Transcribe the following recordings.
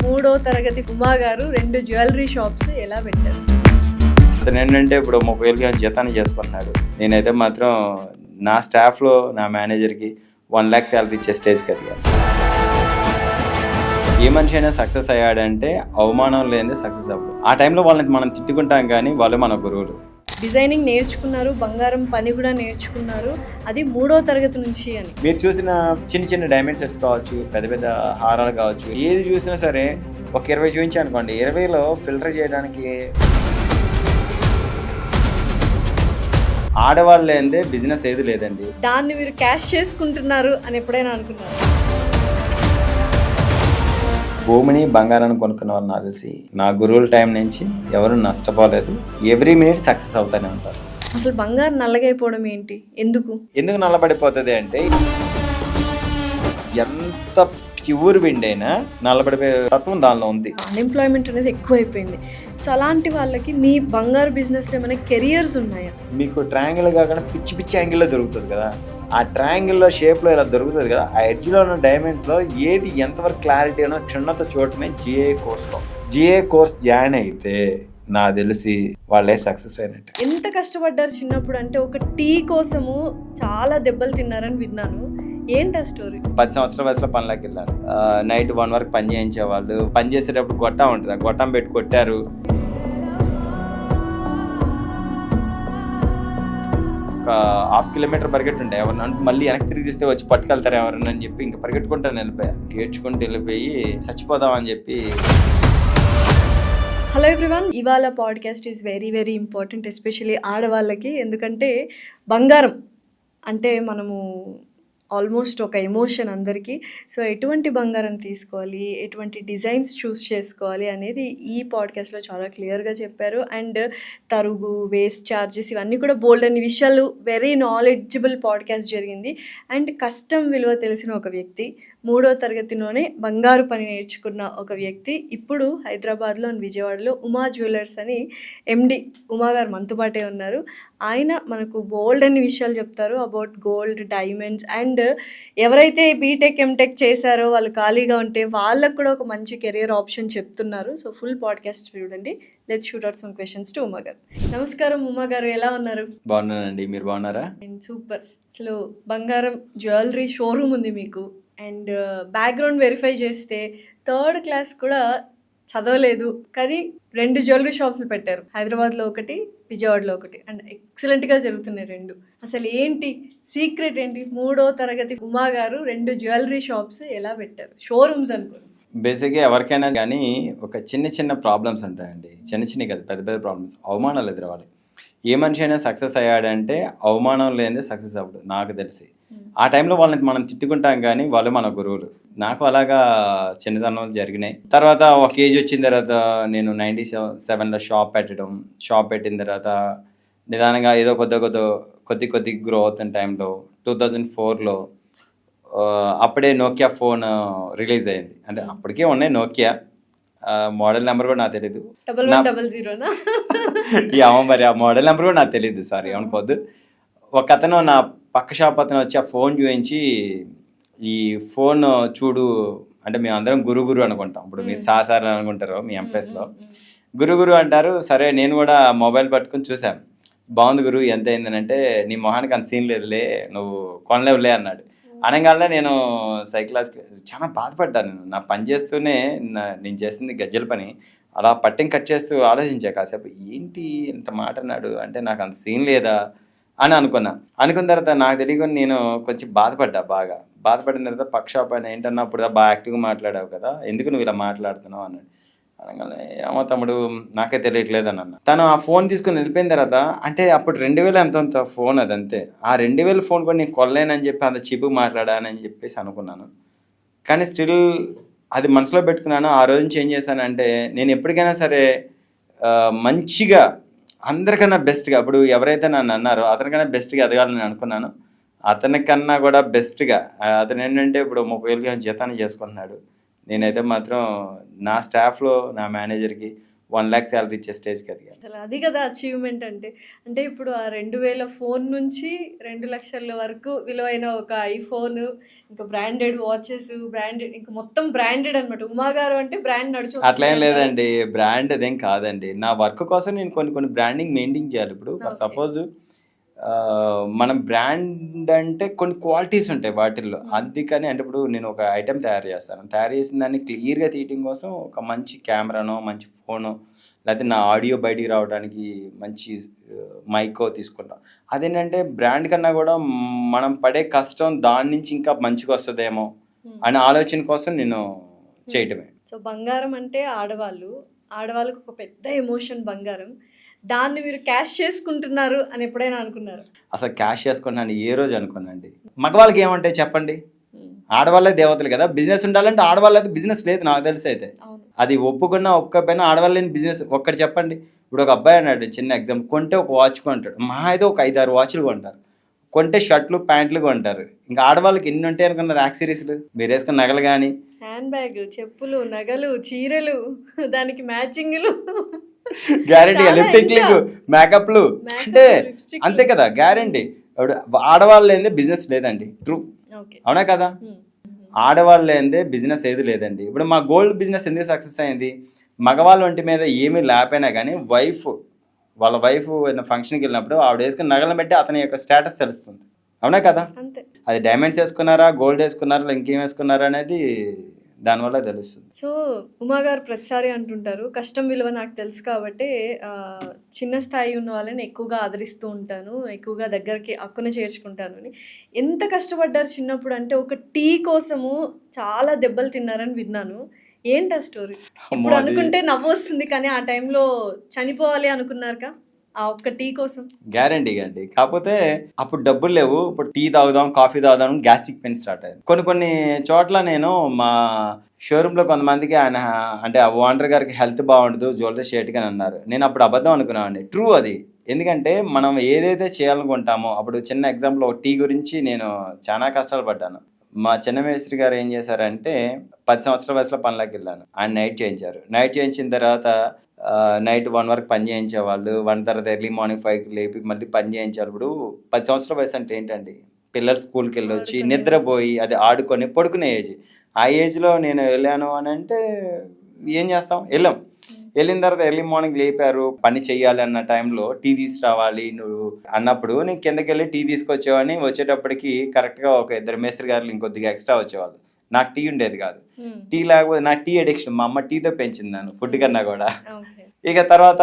మూడో తరగతి ఉమా గారు 2 జ్యువెలరీ షాప్స్ ఎలా పెట్టారు? అతను ఏంటంటే ఇప్పుడు 30,000 జీతాన్ని చేసుకుంటున్నాడు. నేనైతే మాత్రం నా స్టాఫ్లో నా మేనేజర్కి 1 lakh శాలరీ ఇచ్చే స్టేజ్కి ఎదిగాను. ఏ మనిషి అయినా సక్సెస్ అయ్యాడంటే అవమానం లేనిదే సక్సెస్ అవ్వదు. ఆ టైంలో వాళ్ళని మనం తిట్టుకుంటాం కానీ వాళ్ళు మన గురువులు. డిజైనింగ్ నేర్చుకున్నారు, బంగారం పని కూడా నేర్చుకున్నారు, అది 3వ తరగతి నుంచి అని. మీరు చూసిన చిన్న చిన్న డైమండ్ సెట్స్ కావచ్చు, పెద్ద పెద్ద హారాలు కావచ్చు, ఏది చూసినా సరే ఒక 20 చూపించాను అనుకోండి, 20లో ఫిల్టర్ చేయడానికి ఆడవాళ్ళు లేనిదే బిజినెస్ ఏది లేదండి. దాన్ని మీరు క్యాష్ చేసుకుంటున్నారు అని ఎప్పుడైనా అనుకున్నారు? భూమిని బంగారాన్ని కొనుక్కున్న వాళ్ళు నాకు తెలిసి నా గురువుల టైం నుంచి ఎవరు నష్టపోలేదు. ఎవ్రీ మినిట్ సక్సెస్ అవుతానే ఉంటారు. అసలు బంగారం నల్లగైపోవడం ఏంటి, ఎందుకు నల్లబడిపోతుంది అంటే ఎంత ప్యూర్ విండ్ అయినా నల్లబడిపోయే తత్వం దానిలో ఉంది. అన్ఎంప్లాయ్మెంట్ అనేది ఎక్కువైపోయింది. సో అలాంటి వాళ్ళకి మీ బంగారు బిజినెస్లో ఏమైనా కెరియర్స్ ఉన్నాయా? మీకు ట్రయాంగిల్ కాకుండా పిచ్చి పిచ్చి యాంగిల్లో దొరుకుతుంది కదా, ఆ ట్రయాంగిల్లో షేప్లో ఇలా దొరుకుతుంది కదా, ఆ ఎడ్జ్లో ఉన్న డైమండ్స్లో ఏది ఎంతవరకు క్లారిటీ అనో క్షుణ్ణత చూడటమే జిఏ కోర్స్ జాయిన్ అయితే నాకు తెలిసి వాళ్ళే సక్సెస్ అయినట్టు. ఎంత కష్టపడ్డారు చిన్నప్పుడు అంటే? ఒక టీ కోసము చాలా దెబ్బలు తిన్నారని విన్నాను, ఏంటి ఆ స్టోరీ? 10 సంవత్సరాల వయసులో పనిలోకి వెళ్ళారు. నైట్ 1 వరకు పని చేయించేవాళ్ళు. పని చేసేటప్పుడు గొట్టం ఉంటుంది, ఆ గొట్టం పెట్టి కొట్టారు. ఒక 1/2 కిలోమీటర్ పరిగెట్టుంటే ఎవరన్నా మళ్ళీ వెనక్కి తిరిగి చూస్తే వచ్చి పట్టుకెళ్తారు ఎవరన్నా అని చెప్పి ఇంకా పరిగెట్టుకుంటాను వెళ్ళిపోయారు. ఏడ్చుకుంటూ వెళ్ళిపోయి చచ్చిపోదామని చెప్పి. హలో ఎవ్రీవన్, ఇవాళ podcast is very very important, especially ఆడవాళ్ళకి. ఎందుకంటే బంగారం అంటే మనము ఆల్మోస్ట్ ఒక ఎమోషన్ అందరికీ. సో ఎటువంటి బంగారం తీసుకోవాలి, ఎటువంటి డిజైన్స్ చూస్ చేసుకోవాలి అనేది ఈ పాడ్కాస్ట్లో చాలా క్లియర్గా చెప్పారు. అండ్ తరుగు, వేస్ట్ ఛార్జెస్, ఇవన్నీ కూడా బోల్డ్ అన్ని విషయాలు, వెరీ నాలెడ్జబుల్ పాడ్కాస్ట్ జరిగింది. అండ్ కష్టం విలువ తెలిసిన ఒక వ్యక్తి, 3వ తరగతిలోనే బంగారు పని నేర్చుకున్న ఒక వ్యక్తి, ఇప్పుడు హైదరాబాద్లో విజయవాడలో ఉమా జ్యువెలర్స్ అని ఎండి ఉమా గారు మనతో పాటే ఉన్నారు. ఆయన మనకు బోల్డ్ అన్ని విషయాలు చెప్తారు అబౌట్ గోల్డ్, డైమండ్స్. అండ్ ఎవరైతే బీటెక్ ఎంటెక్ చేశారో వాళ్ళు ఖాళీగా ఉంటే వాళ్ళకు కూడా ఒక మంచి కెరియర్ ఆప్షన్ చెప్తున్నారు. సో ఫుల్ పాడ్కాస్ట్ చూడండి. Let's shoot out some questions to Uma గారు. నమస్కారం ఉమా గారు, ఎలా ఉన్నారు? బాగున్నానండి, మీరు బాగున్నారా? సూపర్. అసలు బంగారం జ్యువెలరీ షోరూమ్ ఉంది మీకు. అండ్ బ్యాక్గ్రౌండ్ వెరిఫై చేస్తే 3rd క్లాస్ కూడా చదవలేదు, కానీ 2 జ్యువెలరీ షాప్స్ పెట్టారు. హైదరాబాద్లో ఒకటి, విజయవాడలో ఒకటి. అండ్ ఎక్సలెంట్గా జరుగుతున్నాయి 2. అసలు ఏంటి సీక్రెట్ ఏంటి? 3వ తరగతి ఉమా గారు 2 జ్యువెలరీ షాప్స్ ఎలా పెట్టారు? షోరూమ్స్ అనుకోండి. బేసిక్గా ఎవరికైనా కానీ ఒక చిన్న చిన్న ప్రాబ్లమ్స్ ఉంటాయండి. చిన్న కదా, పెద్ద పెద్ద ప్రాబ్లమ్స్, అవమానాలు ఎదురవ్వాలి. ఏ మనిషి అయినా సక్సెస్ అయ్యాడంటే అవమానం లేనిదే సక్సెస్ అవ్వడు నాకు తెలిసి. ఆ టైంలో వాళ్ళని మనం తిట్టుకుంటాం కానీ వాళ్ళు మన గురువులు. నాకు అలాగా చిన్నతనంలో జరిగినాయి. తర్వాత ఒక ఏజ్ వచ్చిన తర్వాత నేను 97లో షాప్ పెట్టిన తర్వాత నిదానంగా ఏదో కొద్ది గ్రో అవుతున్న టైంలో 2004లో అప్పుడే నోకియా ఫోన్ రిలీజ్ అయింది. అంటే అప్పటికే ఉన్నాయి నోకియా, మోడల్ నెంబర్ కూడా నాకు తెలీదు. 1100 మరి ఆ మోడల్ నెంబర్ కూడా నాకు తెలీదు, సారీ అనుకోవద్దు. ఒక అతను నా పక్క షాప్ అతను వచ్చి ఆ ఫోన్ చూపించి, ఈ ఫోన్ చూడు అంటే మేము అందరం గురు అనుకుంటాం. ఇప్పుడు మీరు సార్ అనుకుంటారు మీ ఎంప్లాయీస్లో, గురు అంటారు. సరే నేను కూడా మొబైల్ పట్టుకుని చూసాను. బాగుంది గురు, ఎంత అయిందని. నీ మొహానికి అంత సీన్ లేదులే, నువ్వు కొనలేవులే అన్నాడు. అనగానే నేను సైకిలాజ్కి చాలా బాధపడ్డాను. నా పని చేస్తూనే నేను చేసింది గజ్జల పని, అలా పట్టింగ్ కట్ చేస్తూ ఆలోచించా కాసేపు, ఏంటి ఇంత మాట అన్నాడు అంటే నాకు అంత సీన్ లేదా అని అనుకున్న తర్వాత నాకు తెలియకుండా నేను కొంచెం బాగా బాధపడిన తర్వాత పక్క షాప్ ఆయన ఏంటన్నా అప్పుడు బాగా యాక్టివ్గా మాట్లాడావు కదా, ఎందుకు నువ్వు ఇలా మాట్లాడుతున్నావు అన్నాడు. అనగానే ఏమో తమ్ముడు నాకే తెలియట్లేదు అని అన్న. తను ఆ ఫోన్ తీసుకుని వెళ్ళిపోయిన తర్వాత, అంటే అప్పుడు 2000 ఎంత ఫోన్ అదంతే. ఆ 2000 ఫోన్ కూడా నేను కొనలేనని చెప్పి అంత చీపుగా మాట్లాడానని చెప్పేసి అనుకున్నాను. కానీ స్టిల్ అది మనసులో పెట్టుకున్నాను. ఆ రోజు చేంజ్ చేశానంటే నేను ఎప్పటికైనా సరే మంచిగా అందరికన్నా బెస్ట్గా, ఇప్పుడు ఎవరైతే నన్ను అన్నారో అతనికన్నా బెస్ట్గా ఎదగాలని అనుకున్నాను. అతనికన్నా కూడా బెస్ట్గా అతను ఏంటంటే ఇప్పుడు 30,000 జీతాన్ని చేసుకుంటున్నాడు. నేనైతే మాత్రం నా స్టాఫ్లో నా మేనేజర్కి 1 lakh శాలరీ ఇచ్చే స్టేజ్కి ఎదిగాను. అసలు అది కదా అచీవ్మెంట్ అంటే. అంటే ఇప్పుడు ఆ 2000 ఫోన్ నుంచి 2,00,000 వరకు విలువైన ఒక ఐఫోన్, ఇంకా బ్రాండెడ్ వాచెస్, బ్రాండెడ్ ఇంకా మొత్తం బ్రాండెడ్ అనమాట. ఉమా గారు అంటే బ్రాండ్ నడిచి అట్లా ఏం వస్తుంది అంటారు. లేదండి, బ్రాండ్ అదేం కాదండి. నా వర్క్ కోసం నేను కొన్ని బ్రాండింగ్ మెయింటైన్ చేయాలి. ఇప్పుడు ఓకే. సపోజ్ మనం బ్రాండ్ అంటే కొన్ని క్వాలిటీస్ ఉంటాయి వాటిల్లో. అందుకని అంటే ఇప్పుడు నేను ఒక ఐటెం తయారు చేస్తాను. తయారు చేసిన దాన్ని క్లియర్గా తీయడం కోసం ఒక మంచి కెమెరానో, మంచి ఫోనో, లేకపోతే నా ఆడియో బయటికి రావడానికి మంచి మైకో తీసుకుంటాం. అదేంటంటే బ్రాండ్ కన్నా కూడా మనం పడే కష్టం దాని నుంచి ఇంకా మంచిగా వస్తుందేమో అనే ఆలోచన కోసం నేను చేయటమే. సో బంగారం అంటే ఆడవాళ్ళకు ఒక పెద్ద ఎమోషన్ బంగారం. దాన్ని మీరు క్యాష్ చేసుకుంటున్నారు అని ఎప్పుడైనా అనుకున్నారు? అసలు క్యాష్ చేసుకున్నాను ఏ రోజు అనుకున్నాండి. మగవాళ్ళకి ఏమంటాయి చెప్పండి, ఆడవాళ్ళే దేవతలు కదా. బిజినెస్ ఉండాలంటే ఆడవాళ్ళైతే బిజినెస్ లేదు నాకు తెలిసి అయితే. అవును. అది ఒప్పుకున్నా ఒప్పుకపోయినా ఆడవాళ్ళని బిజినెస్ ఒక్కటి చెప్పండి. ఇప్పుడు ఒక అబ్బాయి అన్నాడు, చిన్న ఎగ్జాంపుల్, కొంటే ఒక వాచ్ కొంటాడు, మా అయితే ఒక 5-6 వాచ్లు కొంటారు, కొంటే షర్ట్లు ప్యాంట్లు కొంటారు. ఇంకా ఆడవాళ్ళకి ఎన్ని ఉంటాయి అనుకున్నారు యాక్సరీస్లు, మీరు వేసుకున్న నగలు కానీ, హ్యాండ్ బ్యాగ్, చెప్పులు, నగలు, చీరలు, దానికి మ్యాచింగ్లు, గ్యారంటీగా చాలా లిప్స్టిక్లు, ఇంకా మేకప్లు, మేకప్, అంటే లిప్స్టిక్లు. అంతే కదా గ్యారంటీ. ఆడవాళ్ళు ఏంది బిజినెస్ లేదండి, ట్రూ, ఓకే. అవునా కదా. ఆడవాళ్ళు ఏందే బిజినెస్ ఏది లేదండి. ఇప్పుడు మా గోల్డ్ బిజినెస్ ఎందుకు సక్సెస్ అయింది, మగవాళ్ళ ఒంటి మీద ఏమీ లేకపోయినా కానీ వాళ్ళ వైఫ్ ఫంక్షన్కి వెళ్ళినప్పుడు ఆవిడ వేసుకుని నగలను బట్టి అతని యొక్క స్టేటస్ తెలుస్తుంది, అవునా కదా. అంతే. అది డైమండ్స్ వేసుకున్నారా, గోల్డ్ వేసుకున్నారా, ఇంకేం వేసుకున్నారా అనేది దానివల్ల తెలుస్తుంది. సో ఉమా గారు ప్రతిసారి అంటుంటారు, కష్టం విలువ నాకు తెలుసు కాబట్టి చిన్న స్థాయి ఉన్న వాళ్ళని ఎక్కువగా ఆదరిస్తూ ఉంటాను, ఎక్కువగా దగ్గరికి అక్కున చేర్చుకుంటాను అని. ఎంత కష్టపడ్డారు చిన్నప్పుడు అంటే, ఒక టీ కోసము చాలా దెబ్బలు తిన్నారని విన్నాను. ఏంటి ఆ స్టోరీ? ఇప్పుడు అది అనుకుంటే నవ్వు వస్తుంది, కానీ ఆ టైంలో చనిపోవాలి అనుకున్నారుగా ఆ ఒక్క టీ కోసం? గ్యారంటీగా అండి. కాకపోతే అప్పుడు డబ్బులు లేవు. ఇప్పుడు టీ తాగుదాం, కాఫీ తాగుదాం, గ్యాస్ట్రిక్ పెయిన్ స్టార్ట్ అయ్యింది. కొన్ని చోట్ల నేను మా షోరూంలో కొంతమందికి ఆయన అంటే ఆ ఓనర్ గారికి హెల్త్ బాగుండదు, జ్యువెలరీ షేట్కి అని అన్నారు. నేను అప్పుడు అబద్ధం అనుకున్నానండి. ట్రూ అది. ఎందుకంటే మనం ఏదైతే చేయాలనుకుంటామో, అప్పుడు చిన్న ఎగ్జాంపుల్ ఒక టీ గురించి నేను చాలా కష్టాలు పడ్డాను. మా చిన్న మేస్త్రి గారు ఏం చేశారంటే, 10 సంవత్సరాల వయసులో పనిలోకి వెళ్ళాను. ఆయన నైట్ చేయించారు. నైట్ చేయించిన తర్వాత నైట్ 1 వరకు పని చేయించేవాళ్ళు. 1 తర్వాత ఎర్లీ మార్నింగ్ 5కి లేపి మళ్ళీ పని చేయించారు. ఇప్పుడు 10 సంవత్సరాల వయసు అంటే ఏంటండి, పిల్లలు స్కూల్కి వెళ్ళొచ్చి ఆడుకునే నిద్రపోయి అది ఆడుకొని పడుకునే ఏజ్. ఆ ఏజ్లో నేను వెళ్ళాను అని అంటే ఏం చేస్తాం, వెళ్ళిన తర్వాత ఎర్లీ మార్నింగ్ లేపారు, పని చెయ్యాలి అన్న టైంలో టీ తీసుకురావాలి నువ్వు అన్నప్పుడు నేను కిందకి వెళ్ళి టీ తీసుకొచ్చేవాడిని. వచ్చేటప్పటికి కరెక్ట్గా ఒక 2 మేస్త్రి గారు ఇంకొద్దిగా ఎక్స్ట్రా వచ్చేవాళ్ళు. నాకు టీ ఉండేది కాదు. టీ లేకపోతే నాకు టీ అడిక్షన్, మా అమ్మ టీతో పెంచింది నన్ను ఫుడ్ కన్నా కూడా. ఓకే. ఇక తర్వాత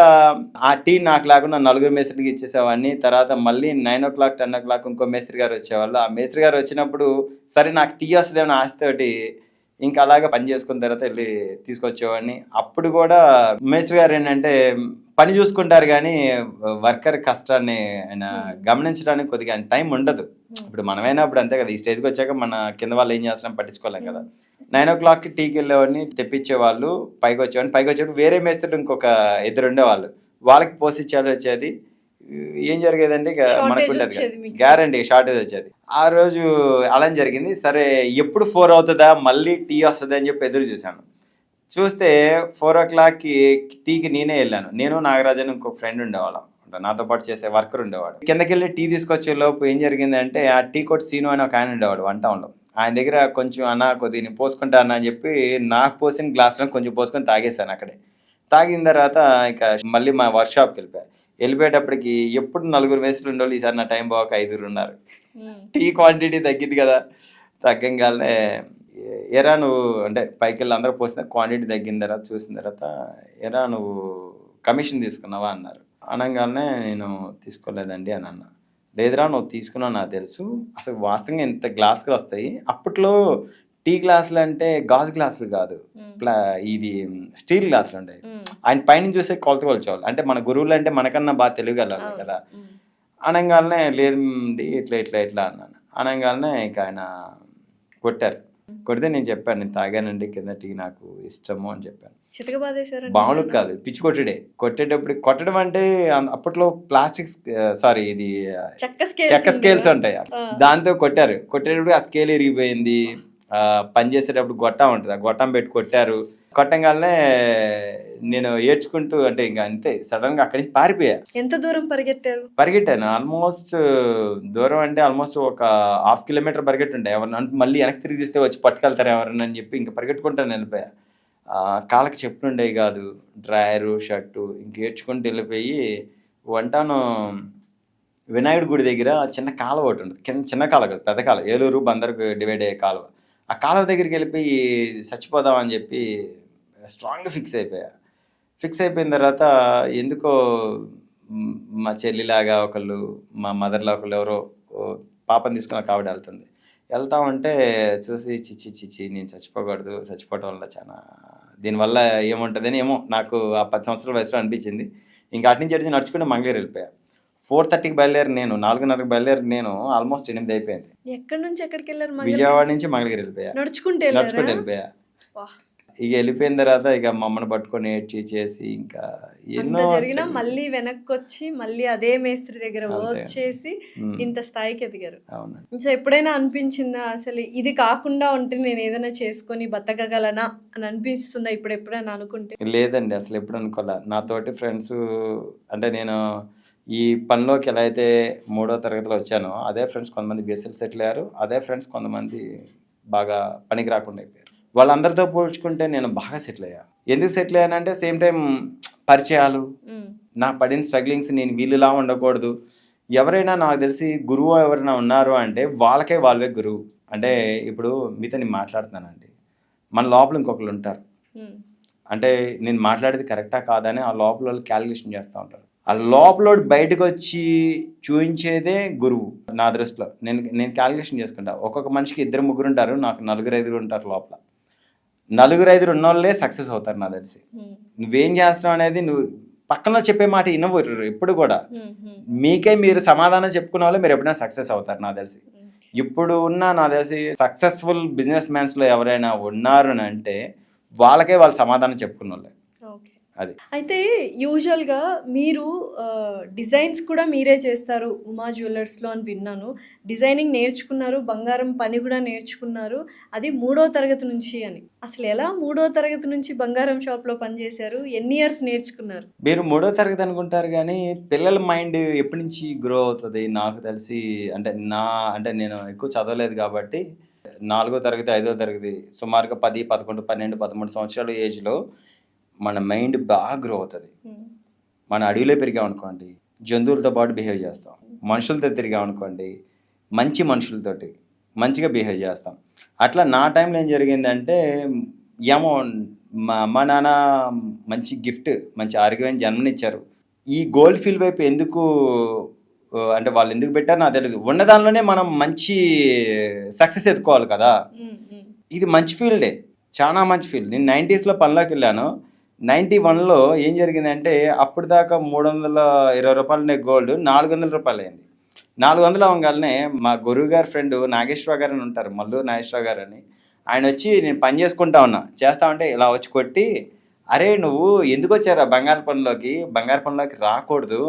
ఆ టీ నాకు లేకుండా 4 మేస్త్రికి ఇచ్చేసేవాడిని. తర్వాత మళ్ళీ 9 o'clock 10 o'clock ఇంకో మేస్త్రి గారు వచ్చేవాళ్ళు. ఆ మేస్త్రి గారు వచ్చినప్పుడు సరే నాకు టీ వస్తుందేమో ఆశతోటి ఇంకా అలాగే పని చేసుకున్న తర్వాత వెళ్ళి తీసుకొచ్చేవాడిని. అప్పుడు కూడా మేస్త్రి గారు ఏంటంటే పని చూసుకుంటారు కానీ వర్కర్ కష్టాన్ని ఆయన గమనించడానికి కొద్దిగా టైం ఉండదు. ఇప్పుడు మనమైనా అప్పుడు అంతే కదా, ఈ స్టేజ్కి వచ్చాక మన కింద వాళ్ళు ఏం చేస్తున్నాం పట్టించుకోలేం కదా. 9 o'clockకి టీకి వెళ్ళేవాడిని, తెప్పించేవాళ్ళు, పైకి వచ్చేటప్పుడు వేరే మేస్త్రులు ఇంకొక 2 ఉండేవాళ్ళు, వాళ్ళకి పోసిచ్చేది వచ్చేది. ఏం జరిగేదంటే ఇక మనకు ఉండదు కదా, గ్యారంటీ షార్టేజ్ వచ్చేది. ఆ రోజు అలా జరిగింది. సరే ఎప్పుడు 4 అవుతుందా మళ్ళీ టీ వస్తుంది అని చెప్పి ఎదురు చూశాను. చూస్తే 4 o'clockకి టీకి నేనే వెళ్ళాను. నేను నాగరాజన్ ఇంకో ఫ్రెండ్ ఉండేవాళ్ళం, నాతో పాటు చేసే వర్కర్ ఉండేవాడు. కిందకి వెళ్ళి టీ తీసుకొచ్చే లోపు ఏం జరిగిందంటే, ఆ టీ కొట్టి సీను అని ఒక ఆయన ఉండేవాడు 1 townలో. ఆయన దగ్గర కొంచెం అన్న కొద్దిగా పోసుకుంటా అన్న అని చెప్పి నాకు పోసిన గ్లాస్లో కొంచెం పోసుకొని తాగేశాను అక్కడే. తాగిన తర్వాత ఇక మళ్ళీ మా వర్క్షాప్కి వెళ్ళిపోయేటప్పటికి ఎప్పుడు 4 మేస్త్రులు ఉండేవాళ్ళు, ఈసారి నా టైం బాగా 5 ఉన్నారు. టీ క్వాంటిటీ తగ్గింది కదా, తగ్గంగానే ఎరా నువ్వు అంటే పైకి వెళ్ళి అందరూ పోసిన క్వాంటిటీ తగ్గిన తర్వాత చూసిన తర్వాత ఎరా నువ్వు కమిషన్ తీసుకున్నావా అన్నారు. అనగానే నేను తీసుకోలేదండి అని అన్నా. లేదురా నువ్వు తీసుకున్నావు నాకు తెలుసు, అసలు వాస్తవంగా ఎంత గ్లాసులు వస్తాయి. అప్పట్లో టీ గ్లాసులు అంటే గాజు గ్లాసులు కాదు, ఇది స్టీల్ గ్లాసులు ఉండేవి. ఆయన పైన చూసే కొలచేవాళ్ళు. అంటే మన గురువులు అంటే మనకన్నా బాగా తెలియగలరు కదా. అనగానే లేదు ఇట్లా అన్నాను. అనగానే ఇక ఆయన కొడితే నేను చెప్పాను, నేను తాగానండి కింద టీ నాకు ఇష్టము అని చెప్పాను. బాగుండు కాదు, పిచ్చి కొట్టడం అంటే అప్పట్లో ఇది చెక్క స్కేల్స్ ఉంటాయి, దాంతో కొట్టేటప్పుడు ఆ స్కేల్ ఇరిగిపోయింది. పని చేసేటప్పుడు గొట్టం ఉంటుంది, ఆ గొట్టం పెట్టి కొట్టారు. కొట్టంగానే నేను ఏడ్చుకుంటూ అంటే ఇంకా అంతే సడన్గా అక్కడి నుంచి పారిపోయా. ఎంత దూరం పరిగెట్టారు? పరిగెట్టాను ఆల్మోస్ట్ దూరం అంటే ఆల్మోస్ట్ ఒక 1/2 కిలోమీటర్ పరిగెట్టుండే. ఎవరిని మళ్ళీ వెనక్కి తిరిగి చూస్తే వచ్చి పట్టుకెళ్తారు ఎవరన్నా అని చెప్పి ఇంకా పరిగెట్టుకుంటాను వెళ్ళిపోయా. కాళ్ళకి చెప్పులు ఉండేవి కాదు, డ్రాయరు షర్టు ఇంక ఏడ్చుకుంటూ వెళ్ళిపోయి వంటాను వినాయకుడి గుడి దగ్గర చిన్న కాలువ ఒకటి ఉంటుంది. కింద చిన్న కాలువ కాదు, పెద్ద కాలువ, ఏలూరు బందర్కు డివైడ్ అయ్యే కాలువ. ఆ కాలువ దగ్గరికి వెళ్ళిపోయి చచ్చిపోదామని చెప్పి స్ట్రాంగ్గా ఫిక్స్ అయిపోయా. ఫిక్స్ అయిపోయిన తర్వాత ఎందుకో మా చెల్లిలాగా ఒకళ్ళు, మా మదర్లా ఒకళ్ళు ఎవరో పాపని తీసుకుని ఒక ఆవిడ వెళ్తా ఉంటే చూసి చిచ్చి చిచ్చి నేను చచ్చిపోకూడదు, చచ్చిపోవటం వల్ల చాలా దీనివల్ల ఏముంటుందని ఏమో నాకు ఆ 10 సంవత్సరాల వయసులో అనిపించింది. ఇంకా అటు నుంచి అడిగి నడుచుకుంటే మంగళగిరి వెళ్ళిపోయా. 4:30కి బయలుదేరి నేను 4:30కి బయలుదేరి నేను ఆల్మోస్ట్ 8 అయిపోయింది. ఎక్కడి నుంచి ఎక్కడికి వెళ్ళారు? విజయవాడ నుంచి మంగళగిరి వెళ్ళిపోయా. నడుచుకుంటూ వెళ్ళిపోయా. ఇక వెళ్ళిపోయిన తర్వాత ఇక మమ్మల్ని పట్టుకొని ఏడ్చి చేసి ఇంకా ఎన్నో జరిగినా మళ్ళీ వెనక్కి వచ్చి మళ్ళీ అదే మేస్త్రి దగ్గర వర్క్ చేసి ఇంత స్థాయికి ఎదిగారు. సో ఎప్పుడైనా అనిపించిందా అసలు ఇది కాకుండా ఉంటే నేను ఏదైనా చేసుకొని బతకగలనా అని అనిపిస్తుందా ఇప్పుడు ఎప్పుడైనా అనుకుంటే? లేదండి, అసలు ఎప్పుడు అనుకోలే. నాతోటి ఫ్రెండ్స్ అంటే నేను ఈ పనిలోకి ఎలా అయితే 3వ తరగతిలో వచ్చానో అదే ఫ్రెండ్స్ కొంతమంది బీఎస్ఎల్ సెటిల్ అయ్యారు, అదే ఫ్రెండ్స్ కొంతమంది బాగా పనికి రాకుండా అయిపోయారు. వాళ్ళందరితో పోల్చుకుంటే నేను బాగా సెటిల్ అయ్యా. ఎందుకు సెటిల్ అయ్యానంటే సేమ్ టైం పరిచయాలు, నా పడిన స్ట్రగ్లింగ్స్, నేను వీళ్ళులా ఉండకూడదు. ఎవరైనా నాకు తెలిసి గురువు ఎవరైనా ఉన్నారు అంటే వాళ్ళే గురువు. అంటే ఇప్పుడు మీతో నేను మాట్లాడుతున్నానండి, మన లోపల ఇంకొకరు ఉంటారు. అంటే నేను మాట్లాడేది కరెక్టా కాదా అని ఆ లోపల వాళ్ళు క్యాలిక్యులేషన్ చేస్తూ ఉంటారు. ఆ లోపల బయటకు వచ్చి చూపించేదే గురువు నా దృష్టిలో. నేను క్యాలిక్యులేషన్ చేసుకుంటా. ఒక్కొక్క మనిషికి 2-3 ఉంటారు, నాకు 4-5 ఉంటారు లోపల. 4-5 ఉన్నోళ్ళే సక్సెస్ అవుతారు నాకు తెలిసి. నువ్వేం చేస్తున్నావు అనేది నువ్వు పక్కన చెప్పే మాట వినవరు ఎప్పుడు కూడా. మీకే మీరు సమాధానం చెప్పుకునే వాళ్ళే మీరు ఎప్పుడైనా సక్సెస్ అవుతారు నాకు తెలిసి. ఇప్పుడు ఉన్న నాకు తెలిసి సక్సెస్ఫుల్ బిజినెస్ మ్యాన్స్లో ఎవరైనా ఉన్నారు అని అంటే వాళ్ళకే వాళ్ళు సమాధానం చెప్పుకున్న వాళ్ళే. అది అయితే యూజువల్గా మీరు డిజైన్స్ కూడా మీరే చేస్తారు ఉమా జ్యువెలర్స్లో అని విన్నాను. డిజైనింగ్ నేర్చుకున్నారు, బంగారం పని కూడా నేర్చుకున్నారు, అది 3వ తరగతి నుంచి అని. అసలు ఎలా 3వ తరగతి నుంచి బంగారం షాప్లో పనిచేశారు? ఎన్ని ఇయర్స్ నేర్చుకున్నారు? మీరు 3వ తరగతి అనుకుంటారు కానీ పిల్లల మైండ్ ఎప్పటి నుంచి గ్రో అవుతుంది నాకు తెలిసి. అంటే నేను ఎక్కువ చదవలేదు కాబట్టి 4వ తరగతి 5వ తరగతి సుమారుగా 10, 11, 12, 13 సంవత్సరాల ఏజ్లో మన మైండ్ బాగా గ్రో అవుతుంది. మన అడవిలో పెరిగామనుకోండి జంతువులతో పాటు బిహేవ్ చేస్తాం, మనుషులతో తిరిగామనుకోండి మంచి మనుషులతోటి మంచిగా బిహేవ్ చేస్తాం. అట్లా నా టైంలో ఏం జరిగిందంటే ఏమో మా అమ్మ నాన్న మంచి గిఫ్ట్, మంచి ఆరోగ్యమైన జన్మనిచ్చారు. ఈ గోల్డ్ ఫీల్డ్ వైపు ఎందుకు అంటే వాళ్ళు ఎందుకు పెట్టారు నాకు తెలియదు. ఉన్న దానిలోనే మనం మంచి సక్సెస్ ఎత్తుకోవాలి కదా. ఇది మంచి ఫీల్డే, చాలా మంచి ఫీల్డ్. నేను 90sలో పనిలోకి వెళ్ళాను. 91లో ఏం జరిగిందంటే అప్పుడు దాకా 320 రూపాయలు ఉండే గోల్డ్ 400 రూపాయలు అయింది. 400 అవ్వగానే మా గురువు గారి ఫ్రెండ్ నాగేశ్వరరావు గారు అని ఉంటారు, మల్లూరు నాగేశ్వరరావు గారు అని, ఆయన వచ్చి నేను పని చేసుకుంటా ఉన్నా చేస్తా ఉంటే ఇలా వచ్చి కొట్టి, అరే నువ్వు ఎందుకు వచ్చారా బంగారు పనిలోకి రాకూడదు,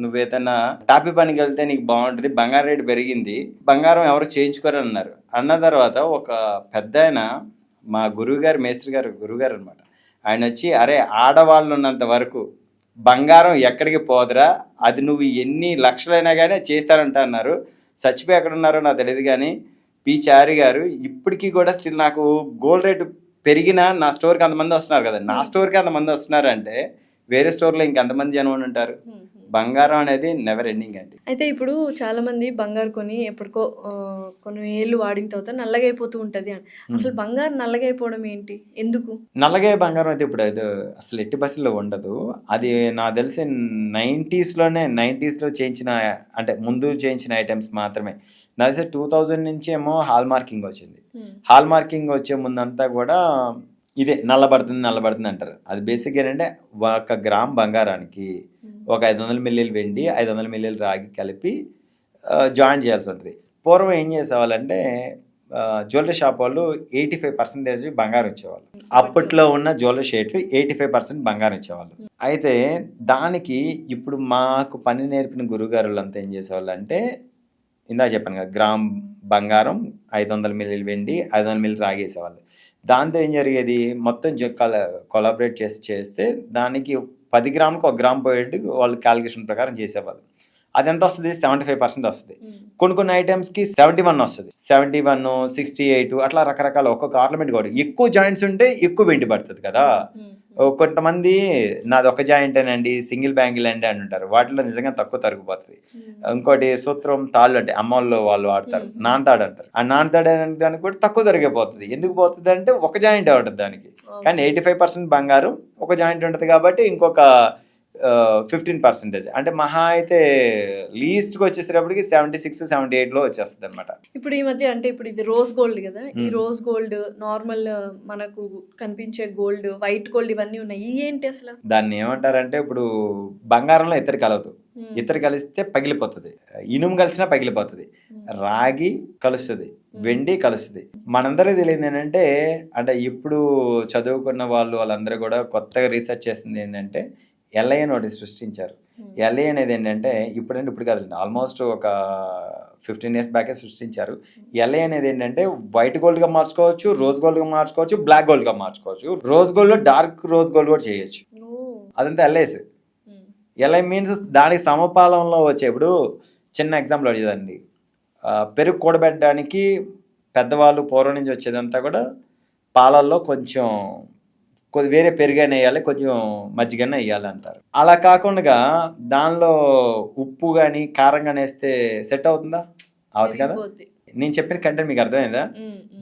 నువ్వు ఏదైనా టాపీ పనికి వెళ్తే నీకు బాగుంటుంది, బంగారం రేటు పెరిగింది, బంగారం ఎవరు చేయించుకోరు అన్నారు. అన్న తర్వాత ఒక పెద్ద ఆయన మా గురువుగారు గురువుగారు అనమాట, ఆయన వచ్చి అరే ఆడవాళ్ళు ఉన్నంత వరకు బంగారం ఎక్కడికి పోదురా, అది నువ్వు ఎన్ని లక్షలైనా కానీ చేస్తారంట అన్నారు. చచ్చిపోయి ఎక్కడ ఉన్నారో నాకు తెలియదు కానీ పి చారి గారు ఇప్పటికీ కూడా స్టిల్ నాకు గోల్డ్ రేటు పెరిగినా నా స్టోర్కి అంతమంది వస్తున్నారు కదా, నా స్టోర్కి అంతమంది వస్తున్నారు అంటే వేరే స్టోర్లో ఇంకెంతమంది జనం ఉంటారు. బంగారం అనేది నెవర్ ఎండింగ్ అండి. అయితే ఇప్పుడు చాలా మంది బంగారు కొని ఎప్పటికో కొన్ని ఏళ్ళు వాడిన తర్వాత నల్లగైపోతూ ఉంటుంది అని. అసలు బంగారు నల్లగైపోవడం ఏంటి, ఎందుకు? నల్లగాయ బంగారం అయితే ఇప్పుడు అసలు ఎట్టి బస్సులో ఉండదు. అది నాకు తెలిసి 90sలో చేయించిన, అంటే ముందు చేయించిన ఐటమ్స్ మాత్రమే. నాకు తెలిసి 2000 నుంచి ఏమో హాల్ మార్కింగ్ వచ్చింది. హాల్ మార్కింగ్ వచ్చే ముందంతా కూడా ఇదే నల్లబడుతుంది అంటారు. అది బేసిక్గా ఏంటంటే 1 గ్రామ్ బంగారానికి ఒక 500 మిల్లీలు వెండి, 500 మిల్లీలు రాగి కలిపి జాయిన్ చేయాల్సి ఉంటుంది. పూర్వం ఏం చేసేవాళ్ళంటే జ్యువెలరీ షాప్ వాళ్ళు 85% బంగారం ఇచ్చేవాళ్ళు. అప్పట్లో ఉన్న జ్యువెలరీ షేట్లు 85% బంగారం ఇచ్చేవాళ్ళు. అయితే దానికి ఇప్పుడు మాకు పని నేర్పిన గురుగారులు అంతా ఏం చేసేవాళ్ళు అంటే, ఇందాక చెప్పాను కదా, గ్రామ్ బంగారం 500 మిల్లీలు వెండి 500 మిల్లీలు రాగేసేవాళ్ళు. దాంతో ఏం జరిగేది, మొత్తం కొలాబరేట్ చేస్తే దానికి 10 గ్రాములకు 1 గ్రామ్ పోయేట్టు వాళ్ళు క్యాలిక్యులేషన్ ప్రకారం చేసేవాళ్ళు. అది ఎంత వస్తుంది, 75% వస్తుంది. కొన్ని ఐటమ్స్కి 71 వస్తుంది, 71, 68 అట్లా రకరకాల ఒక్కొక్క ఆర్నమెంట్ కూడా. ఎక్కువ జాయింట్స్ ఉంటే ఎక్కువ వెండి పడుతుంది కదా. కొంతమంది నాది ఒక జాయింటేనండి, సింగిల్ బ్యాంగిల్ అండి అని ఉంటారు, వాటిలో నిజంగా తక్కువ తరిగిపోతుంది. ఇంకోటి సూత్రం తాళ్ళు అంటే అమ్మోళ్ళు వాళ్ళు వాడతారు, నాన్తాడు అంటారు. ఆ నాన్తాడు అనే దానికి కూడా తక్కువ తరిగిపోతుంది. ఎందుకు పోతుంది అంటే ఒక జాయింట్ ఉంటుంది దానికి, కానీ 85% బంగారం ఒక జాయింట్ ఉంటుంది కాబట్టి ఇంకొక 15% అంటే మహా అయితే లీస్ట్కి వచ్చేసేటప్పటికి 76-78లో వచ్చేస్తుంది అనమాట. ఇప్పుడు ఈ మధ్య అంటే ఇప్పుడు ఇది రోజ్ గోల్డ్ కదా, ఈ రోజ్ గోల్డ్ నార్మల్ మనకు కనిపించే గోల్డ్, వైట్ గోల్డ్ ఇవన్నీ ఉన్నాయి, ఏంటి అసలు? దాన్ని ఏమంటారంటే ఇప్పుడు బంగారంలో ఇత్తడి కలవదు, ఇత్తడి కలిస్తే పగిలిపోతుంది, ఇనుము కలిసినా పగిలిపోతుంది, రాగి కలుస్తుంది, వెండి కలుస్తుంది. మనందరికీ తెలియదు ఏంటంటే, అంటే ఇప్పుడు చదువుకున్న వాళ్ళందరూ కూడా కొత్తగా రీసెర్చ్ చేసింది ఏంటంటే ఎల్ఐ అని ఒకటి సృష్టించారు. ఎల్ఐ అనేది ఏంటంటే ఇప్పుడు కాదండి, ఆల్మోస్ట్ ఒక 15 years బ్యాకే సృష్టించారు. ఎల్ఐ అనేది ఏంటంటే వైట్ గోల్డ్గా మార్చుకోవచ్చు, రోజ్ గోల్డ్గా మార్చుకోవచ్చు, బ్లాక్ గోల్డ్గా మార్చుకోవచ్చు, రోజ్ గోల్డ్లో డార్క్ రోజ్ గోల్డ్ కూడా చేయొచ్చు. అదంతా ఎల్ఐస్. ఎల్ఐ మీన్స్ దానికి సమపాలంలో వచ్చే, ఇప్పుడు చిన్న ఎగ్జాంపుల్ అడిగేదండి, పెరుగు కూడబెట్టడానికి పెద్దవాళ్ళు పూర్వం నుంచి వచ్చేదంతా కూడా పాలల్లో కొంచెం వేరే పెరుగైనా వేయాలి, కొంచెం మజ్జిగైనా వేయాలి అంటారు. అలా కాకుండా దానిలో ఉప్పు కానీ కారం కానీ వేస్తే సెట్ అవుతుందా? అవుతుంది కదా. నేను చెప్పిన కంటెంట్ మీకు అర్థమైందా?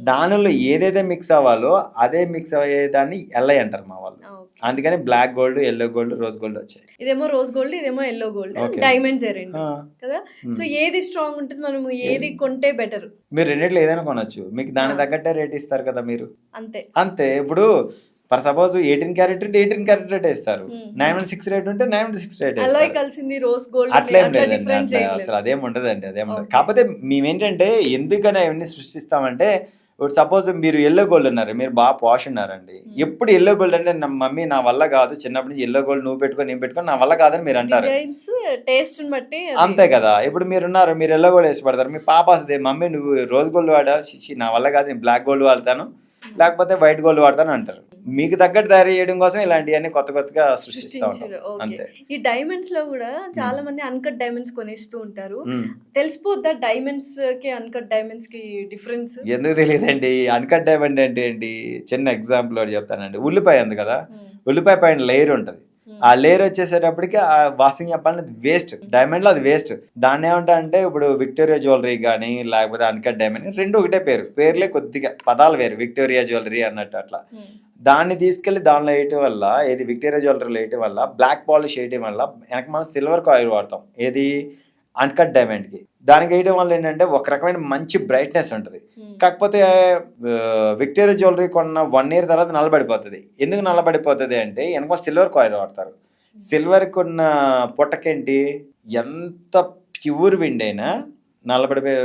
దానిలో ఏదైతే మిక్స్ అవ్వాలో అదే మిక్స్ అయ్యేదాన్ని ఎల్ఐ అంటారు మా వాళ్ళు. అందుకని black gold, yellow gold, rose gold వచ్చాయి. ఇదేమో రోజ్ గోల్డ్, ఇదేమో ఎల్లో గోల్డ్, డైమండ్స్ రెండు కదా. సో ఏది స్ట్రాంగ్ ఉంటుంది, మనము ఏది కొంటే బెటర్? మీరు రెండిట్లో ఏదైనా కొనొచ్చు, మీకు దాని తగ్గట్టే రేట్ ఇస్తారు కదా మీరు. అంతే. ఇప్పుడు ఫర్ సపోజ్ 18 క్యారెట్ ఉంటే 18 క్యారెట్ రేట్ ఇస్తారు, 916 రేట్ ఉంటే 916 రేట్ ఇస్తారు. అట్లేం లేదండి, అసలు అదేం ఉండదండి, అదేం ఉండదు. కాకపోతే మేమేంటంటే ఎందుకని అవన్నీ సృష్టిస్తామంటే, ఇప్పుడు సపోజ్ మీరు ఎల్లో గోల్డ్ ఉన్నారు, మీరు బాగా పాష్ ఉన్నారండి, ఎప్పుడు ఎల్లో గోల్డ్ అంటే నా మమ్మీ నా వల్ల కాదు, చిన్నప్పటి నుంచి ఎల్లో గోల్డ్ నువ్వు పెట్టుకొని నేను పెట్టుకొని నా వల్ల కాదని మీరు అంటారు, అంతే కదా. ఇప్పుడు మీరున్నారు, మీరు ఎల్లో గోల్డ్ వేసిపడతారు, మీ పాప వస్తుంది, మమ్మీ నువ్వు రోజ్ గోల్డ్ వాడా, నా వల్ల కాదు నేను బ్లాక్ గోల్డ్ వాడతాను, లేకపోతే వైట్ గోల్డ్ వాడతాను అంటారు. మీకు తగ్గట్టు తయారు చేయడం కోసం ఇలాంటివన్నీ కొత్తగా సృష్టిస్తా ఉంటారు. అంతే. ఈ డైమండ్స్ లో కూడా చాలా మంది అన్కట్ డైమండ్స్ కొనేస్తూ ఉంటారు, తెలిసిపోద్దా డైమండ్స్ కి అన్కట్ డైమండ్స్ కి డిఫరెన్స్? ఎందుకు తెలియదండి. అన్కట్ డైమండ్ అంటే ఏంటి, చిన్న ఎగ్జాంపుల్ ఒకటి చెప్తానండి. ఉల్లిపాయ ఉంది కదా, ఉల్లిపాయ పైన లేయర్ ఉంటుంది, ఆ లేయర్ వచ్చేసేటప్పటికి ఆ వాషింగ్ చెప్పాలని వేస్ట్, డైమండ్ లో అది వేస్ట్. దాన్ని ఏమంటా అంటే ఇప్పుడు విక్టోరియా జ్యువెలరీ కానీ లేకపోతే అన్కట్ డైమండ్ రెండు ఒకటే పేర్లే కొద్దిగా పదాలు వేరు, విక్టోరియా జ్యువెలరీ అన్నట్టు అట్లా. దాన్ని తీసుకెళ్లి దానిలో వేయటం వల్ల, ఏది విక్టోరియా జ్యువెలరీలో వేయటం వల్ల, బ్లాక్ పాలిష్ వేయటం వల్ల వెనక మనం సిల్వర్ కాయిల్ వాడతాం, ఏది అన్కట్ డైమండ్కి. దానికి వేయడం వల్ల ఏంటంటే ఒక రకమైన మంచి బ్రైట్నెస్ ఉంటుంది. కాకపోతే విక్టోరియా జ్యువెలరీ కొన్న 1 year తర్వాత నల్లబడిపోతుంది. ఎందుకు నల్లబడిపోతుంది అంటే వెనక సిల్వర్ కాయిల్ వాడతారు. సిల్వర్కి ఉన్న పుట్టకేంటి, ఎంత ప్యూర్ విండ్ అయినా నల్లబడిపోయే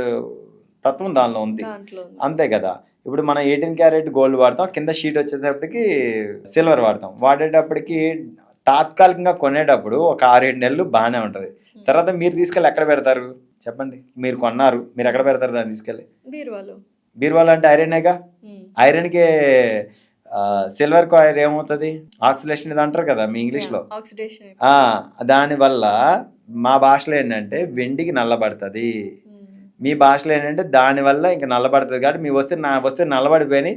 తత్వం దానిలో ఉంది, అంతే కదా. ఇప్పుడు మనం 18 క్యారెట్ గోల్డ్ వాడతాం, కింద షీట్ వచ్చేటప్పటికి సిల్వర్ వాడతాం. వాడేటప్పటికి తాత్కాలికంగా కొనేటప్పుడు ఒక 6-7 నెలలు బాగానే ఉంటుంది. తర్వాత మీరు తీసుకెళ్ళి ఎక్కడ పెడతారు చెప్పండి? మీరు కొన్నారు, మీరు ఎక్కడ పెడతారు దాన్ని తీసుకెళ్ళి? బీరువాలో. అంటే ఐరనేగా, ఐరన్కి సిల్వర్ కాయిల్ ఏమవుతుంది, ఆక్సిడేషన్ ఇది అంటారు కదా మీ ఇంగ్లీష్లో. దానివల్ల మా భాషలో ఏంటంటే వెండికి నల్లబడుతుంది, మీ భాషలో ఏంటంటే దానివల్ల ఇంకా నల్లబడుతుంది. కాబట్టి మీ వస్తువు నల్లబడిపోయి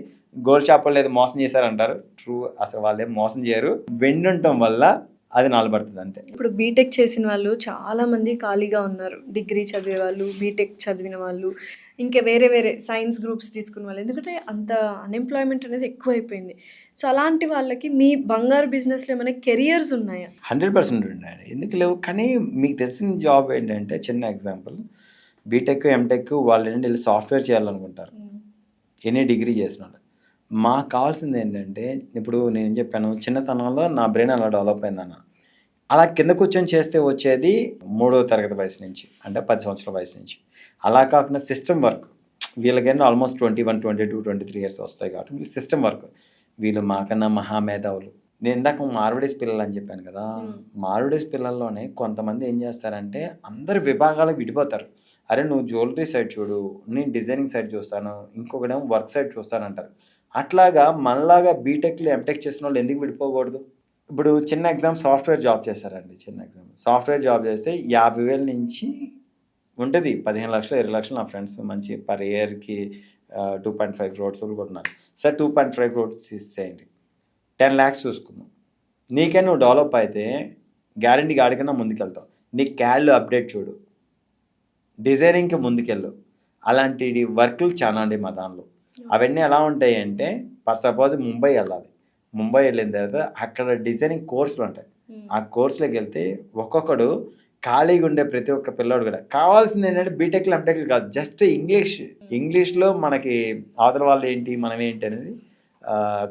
గోల్డ్ షాపుల్లో ఏదో మోసం చేశారంటారు. ట్రూ, అసలు వాళ్ళు ఏం మోసం చేయరు, వెండి ఉండటం వల్ల అది నల్లబడుతుంది అంతే. ఇప్పుడు బీటెక్ చేసిన వాళ్ళు చాలా మంది ఖాళీగా ఉన్నారు, డిగ్రీ చదివే వాళ్ళు, బీటెక్ చదివిన వాళ్ళు, ఇంకా వేరే సైన్స్ గ్రూప్స్ తీసుకున్న వాళ్ళు, ఎందుకంటే అంత అన్ఎంప్లాయ్మెంట్ అనేది ఎక్కువైపోయింది. సో అలాంటి వాళ్ళకి మీ బంగారు బిజినెస్లో ఏమైనా కెరియర్స్ ఉన్నాయా? 100% ఉన్నాయి, ఎందుకు లేవు. కానీ మీకు తెలిసిన జాబ్ ఏంటంటే, చిన్న ఎగ్జాంపుల్, బీటెక్ ఎంటెక్ వాళ్ళు ఏంటంటే వీళ్ళు సాఫ్ట్వేర్ చేయాలనుకుంటారు, ఎనీ డిగ్రీ చేసిన వాళ్ళు. మాకు కావాల్సింది ఏంటంటే, ఇప్పుడు నేను చెప్పాను చిన్నతనంలో నా బ్రెయిన్ అలా డెవలప్ అయిందన్న, అలా కింద కూర్చొని చేస్తే వచ్చేది 3వ తరగతి వయసు నుంచి, అంటే 10 సంవత్సరాల వయసు నుంచి. అలా కాకుండా సిస్టమ్ వర్క్, వీళ్ళకైనా ఆల్మోస్ట్ 21, 22, 23 years వస్తాయి. కాబట్టి వీళ్ళు సిస్టమ్ వర్క్, వీళ్ళు మాకన్నా మహామేధావులు. నేను ఇందాక మార్వడీస్ పిల్లలు అని చెప్పాను కదా, మార్వడీస్ పిల్లల్లోనే కొంతమంది ఏం చేస్తారంటే అందరు విభాగాలకు విడిపోతారు. అరే నువ్వు జ్యువెలరీ సైడ్ చూడు, నేను డిజైనింగ్ సైడ్ చూస్తాను, ఇంకొకటేమో వర్క్ సైడ్ చూస్తానంటారు. అట్లాగా మనలాగా బీటెక్లు ఎంటెక్ చేసిన వాళ్ళు ఎందుకు విడిపోకూడదు? ఇప్పుడు చిన్న ఎగ్జామ్ సాఫ్ట్వేర్ జాబ్ చేశారండి. చిన్న ఎగ్జామ్ సాఫ్ట్వేర్ జాబ్ చేస్తే 50,000 నుంచి ఉంటుంది 15 లక్షలు 20 లక్షలు. నా ఫ్రెండ్స్ మంచి పర్ ఇయర్కి 2.5 crores కూడా ఉన్నారు. సార్ 2.5 crores తీసేయండి, 10 lakhs చూసుకుందాం. నీకే నువ్వు డెవలప్ అయితే గ్యారంటీ గాడికన్నా ముందుకెళ్తావు. నీ క్యాడ్లు అప్డేట్ చూడు, డిజైనింగ్కి ముందుకెళ్ళు. అలాంటి వర్క్లు చాలా అండి మా దానిలో. అవన్నీ ఎలా ఉంటాయి అంటే సపోజ్ ముంబై వెళ్ళాలి. ముంబై వెళ్ళిన తర్వాత అక్కడ డిజైనింగ్ కోర్సులు ఉంటాయి. ఆ కోర్సులోకి వెళ్తే ఒక్కొక్కడు ఖాళీగా ఉండే ప్రతి ఒక్క పిల్లోడు కూడా కావాల్సింది ఏంటంటే బీటెక్లు ఎంటెక్లు కాదు, జస్ట్ ఇంగ్లీష్లో మనకి అవతల వాళ్ళు ఏంటి మనం ఏంటి అనేది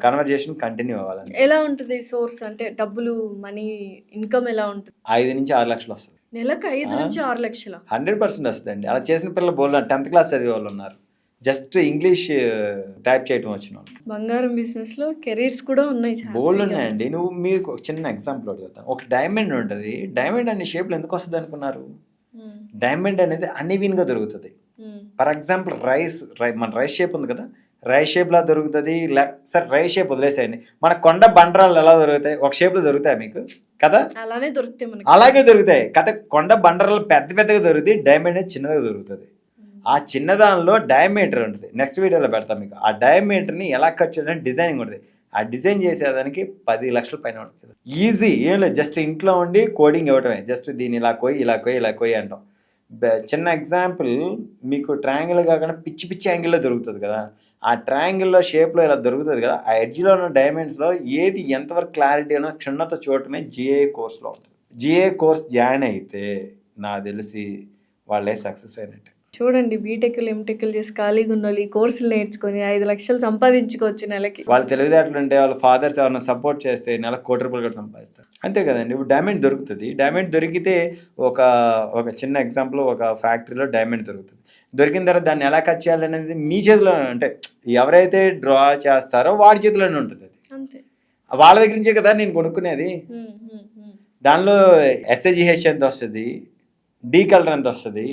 కన్వర్జేషన్ కంటిన్యూ అవ్వాలి. ఎలా ఉంటుంది సోర్స్ అంటే డబ్బులు మనీ ఇన్కమ్ ఎలా ఉంటుంది? 5 నుంచి 6 లక్షలు వస్తుంది నెలకు. 5 నుంచి 6 లక్షల 100% వస్తుందండి. అలా చేసిన పిల్లలు బోల్డ్ 10th క్లాస్ చదివే వాళ్ళు ఉన్నారు, జస్ట్ ఇంగ్లీష్ టైప్ చేయటం వచ్చిన వాళ్ళు. బంగారం బిజినెస్ లో కెరీర్స్ కూడా ఉన్నాయి, బోల్డ్ ఉన్నాయండి. నువ్వు మీకు ఒక చిన్న ఎగ్జాంపుల్ చెప్తాను. ఒక డైమండ్ ఉంటుంది. డైమండ్ అనే షేప్లో ఎందుకు వస్తుంది అనుకున్నారు? డైమండ్ అనేది అన్ఈవెన్గా దొరుకుతుంది. ఫర్ ఎగ్జాంపుల్ మన రైస్ షేప్ ఉంది కదా, రైస్ షేప్లా దొరుకుతుంది. సార్ రైస్ షేప్ వదిలేసేయండి, మన కొండ బండరాలు ఎలా దొరుకుతాయి? ఒక షేప్లో దొరుకుతాయి మీకు కదా, అలానే దొరుకుతాయి, అలాగే దొరుకుతాయి కదా. కొండ బండరాలు పెద్దగా దొరుకుతాయి, డైమండ్ అనేది చిన్నగా దొరుకుతుంది. ఆ చిన్నదానిలో డయామీటర్ ఉంటుంది, నెక్స్ట్ వీడియోలో పెడతాం మీకు. ఆ డయామీటర్ని ఎలా కట్ చేయాలని డిజైనింగ్ ఉంటుంది. ఆ డిజైన్ చేసేదానికి 10 లక్షల పైన ఉంటుంది. ఈజీ, ఏం లేదు, జస్ట్ ఇంట్లో ఉండి కోడింగ్ ఇవ్వటమే. జస్ట్ దీన్ని ఇలా కోయి అంటాం. చిన్న ఎగ్జాంపుల్, మీకు ట్రయాంగిల్ కాకుండా పిచ్చి యాంగిల్లో దొరుకుతుంది కదా, ఆ ట్రయాంగిల్లో షేప్లో ఇలా దొరుకుతుంది కదా, ఆ ఎడ్జ్లో ఉన్న డైమండ్స్లో ఏది ఎంతవరకు క్లారిటీ అన్న క్షుణ్ణత చూడటమే జిఏ కోర్స్లో ఉంటుంది. జిఏ కోర్స్ జాయిన్ అయితే నాకు తెలిసి వాళ్ళే సక్సెస్ అయినట్టే. చూడండి, బీటెక్లు ఎంటెక్లు చేసి ఖాళీగా ఉన్న వాళ్ళు ఈ కోర్సులు నేర్చుకొని 5 లక్షలు సంపాదించుకోవచ్చు నెలకి. వాళ్ళు తెలివితేటలు ఉంటే వాళ్ళ ఫాదర్స్ ఎవరైనా సపోర్ట్ చేస్తే నెలకు ₹1 కోటి కూడా సంపాదిస్తారు. అంతే కదండి. ఇప్పుడు డైమండ్ దొరుకుతుంది. డైమండ్ దొరికితే ఒక చిన్న ఎగ్జాంపుల్, ఒక ఫ్యాక్టరీలో డైమండ్ దొరుకుతుంది. దొరికిన తర్వాత దాన్ని ఎలా కట్ చేయాలనేది మీ చేతిలో, అంటే ఎవరైతే డ్రా చేస్తారో వాడి చేతిలోనే ఉంటుంది. అది అంతే, వాళ్ళ దగ్గర నుంచే కదా నేను కొనుక్కునేది. దానిలో SAGH ఎంత వస్తుంది, డీ కలర్ ఎంత వస్తుంది,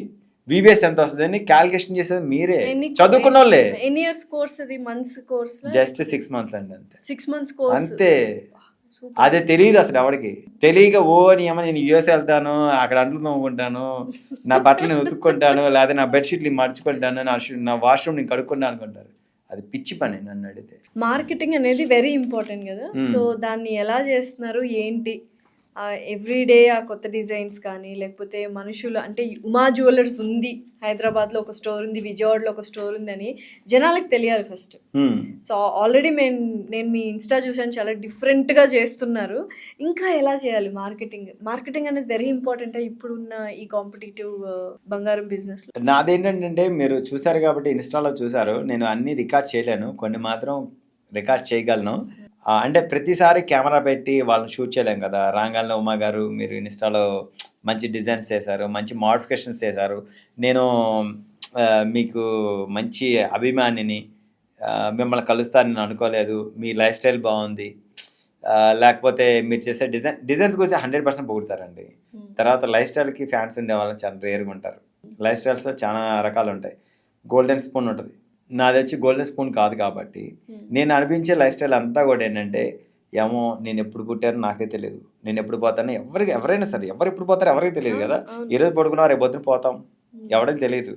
VVS ఎంత వస్తుంది అని క్యాలిక్యులేషన్ చేసేది మీరే, చదువుకున్న వాళ్ళే. ఎన్ని ఇయర్స్ కోర్స్ అది? Months course? జస్ట్ 6 months అండి, అంతే. 6 months కోర్స్ అంతే. అదే తెలియదు అసలు ఎవరికి. తెలియక అని ఏమో నేను US వెళ్తాను, అక్కడ అంట్లు తోముకుంటాను, నా బట్టలు నేను ఉతుక్కుంటాను, లేదా నా బెడ్షీట్లు మర్చుకుంటాను, నా వాష్రూమ్ నేను కడుక్కుంటాను అనుకుంటారు. అది పిచ్చి పని నన్ను అడిగితే. మార్కెటింగ్ అనేది వెరీ ఇంపార్టెంట్ కదా, సో దాన్ని ఎలా చేస్తున్నారు ఏంటి? ఎవ్రీడే ఆ కొత్త డిజైన్స్ కానీ, లేకపోతే మనుషులు అంటే ఉమా జ్యువెలర్స్ ఉంది హైదరాబాద్లో, ఒక స్టోర్ ఉంది, విజయవాడలో ఒక స్టోర్ ఉంది అని జనాలకు తెలియాలి ఫస్ట్. సో ఆల్రెడీ నేను మీ ఇన్స్టా చూసాను, చాలా డిఫరెంట్గా చేస్తున్నారు. ఇంకా ఎలా చేయాలి మార్కెటింగ్ అనేది వెరీ ఇంపార్టెంట్ ఇప్పుడున్న ఈ కాంపిటేటివ్ బంగారం బిజినెస్లో. నాదేంటంటే మీరు చూసారు కాబట్టి ఇన్స్టాలో చూసారు, నేను అన్ని రికార్డ్ చేయలేను, కొన్ని మాత్రం రికార్డ్ చేయగలను. అంటే ప్రతిసారి కెమెరా పెట్టి వాళ్ళని షూట్ చేయలేం కదా. రాంగాల్లో ఉమా గారు మీరు ఇన్స్టాలో మంచి డిజైన్స్ చేశారు, మంచి మోడిఫికేషన్స్ చేశారు, నేను మీకు మంచి అభిమానిని, మిమ్మల్ని కలుస్తానని అనుకోలేదు, మీ లైఫ్ స్టైల్ బాగుంది, లేకపోతే మీరు చేసే డిజైన్స్ గురించి 100% పొగుడతారండి. తర్వాత లైఫ్ స్టైల్కి ఫ్యాన్స్ ఉండే వాళ్ళని చాలా రేర్గా ఉంటారు. లైఫ్ స్టైల్స్లో చాలా రకాలు ఉంటాయి. గోల్డెన్ స్పూన్ ఉంటుంది, నాది వచ్చి గోల్డెన్ స్పూన్ కాదు కాబట్టి నేను అనిపించే లైఫ్ స్టైల్ అంతా కూడా ఏంటంటే, ఏమో నేను ఎప్పుడు పుట్టానో నాకే తెలియదు, నేను ఎప్పుడు పోతానో ఎవరైనా సరే, ఎవరు ఎప్పుడు పోతారో ఎవరికి తెలియదు కదా. ఈరోజు పడుకున్నా రేపు పొద్దున పోతాం, ఎవరికి తెలియదు.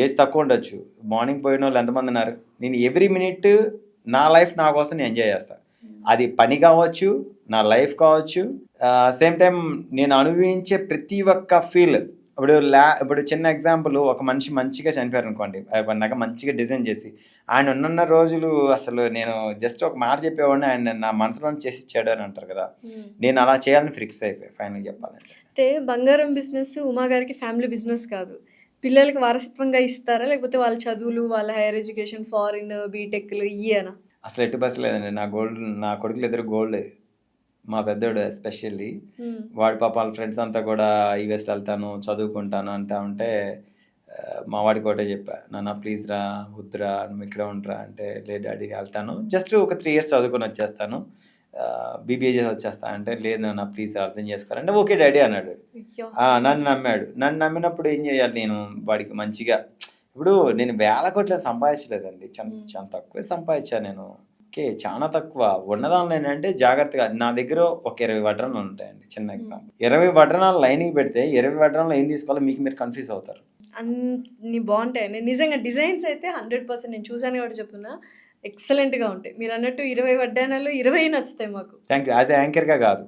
ఏజ్ తక్కువ ఉండొచ్చు, మార్నింగ్ పోయిన వాళ్ళు ఎంతమంది ఉన్నారు. నేను ఎవ్రీ మినిట్ నా లైఫ్ నా కోసం నేను ఎంజాయ్ చేస్తాను. అది పని కావచ్చు, నా లైఫ్ కావచ్చు, సేమ్ టైం నేను అనుభవించే ప్రతి ఒక్క ఫీల్. ఇప్పుడు చిన్న ఎగ్జాంపుల్, ఒక మనిషి మంచిగా చనిపోయారు అనుకోండి, నాకు మంచిగా డిజైన్ చేసి ఆయన ఉన్న రోజులు అసలు నేను జస్ట్ ఒక మాట చెప్పేవాడిని, ఆయన నా మనసులో చేసి ఇచ్చాడు అని అంటారు కదా. నేను అలా చేయాలని ఫిక్స్ అయిపోయి ఫైనల్ చెప్పాలంటే. అయితే బంగారం బిజినెస్ ఉమా గారికి ఫ్యామిలీ బిజినెస్ కాదు, పిల్లలకి వారసత్వంగా ఇస్తారా, లేకపోతే వాళ్ళ చదువులు, వాళ్ళ హైయర్ ఎడ్యుకేషన్, ఫారిన్ బీటెక్లు ఇయ్యనా? అసలు ఎట్టి బస్సు లేదండి. నా కొడుకులు ఇద్దరు గోల్డ్. మా పెద్దోడు ఎస్పెషల్లీ, వాడి పాప వాళ్ళ ఫ్రెండ్స్ అంతా కూడా యూఎస్లో వెళ్తాను చదువుకుంటాను అంటా ఉంటే, మా వాడికి ఒకటే చెప్పా, నాన్న ప్లీజ్ రా, వద్దురా, నువ్వు ఇక్కడ ఉండరా అంటే, లేదు డాడీ వెళ్తాను, జస్ట్ ఒక 3 years చదువుకొని వచ్చేస్తాను, BBA చేసి వచ్చేస్తా అంటే, లేదు నాన్న ప్లీజ్ అర్థం చేసుకోవాలంటే, ఓకే డాడీ అన్నాడు. నన్ను నమ్మాడు. నన్ను నమ్మినప్పుడు ఏం చేయాలి నేను? వాడికి మంచిగా ఇప్పుడు నేను వేల కోట్లు సంపాదించలేదండి, చాలా చాలా తక్కువే సంపాదించాను నేను. ఓకే, చాలా తక్కువ. ఉన్నదానిలో ఏంటంటే జాగ్రత్తగా నా దగ్గర ఒక 20 వడ్రణాలు ఉంటాయండి. చిన్న ఎగ్జాంపుల్, 20 వడ్రణాలు లైన్కి పెడితే 20 వడ్రణాలు ఏం తీసుకోవాలో మీకు మీరు కన్ఫ్యూజ్ అవుతారు. అన్ని బాగుంటాయండి నిజంగా. డిజైన్స్ అయితే 100% నేను చూసాను కాబట్టి చెప్తున్నా, ఎక్సలెంట్గా ఉంటాయి. మీరు అన్నట్టు 20 వడ్డానాలు 20 నచ్చుతాయి మాకు. Thank you. యాజ్ యాంకర్గా కాదు,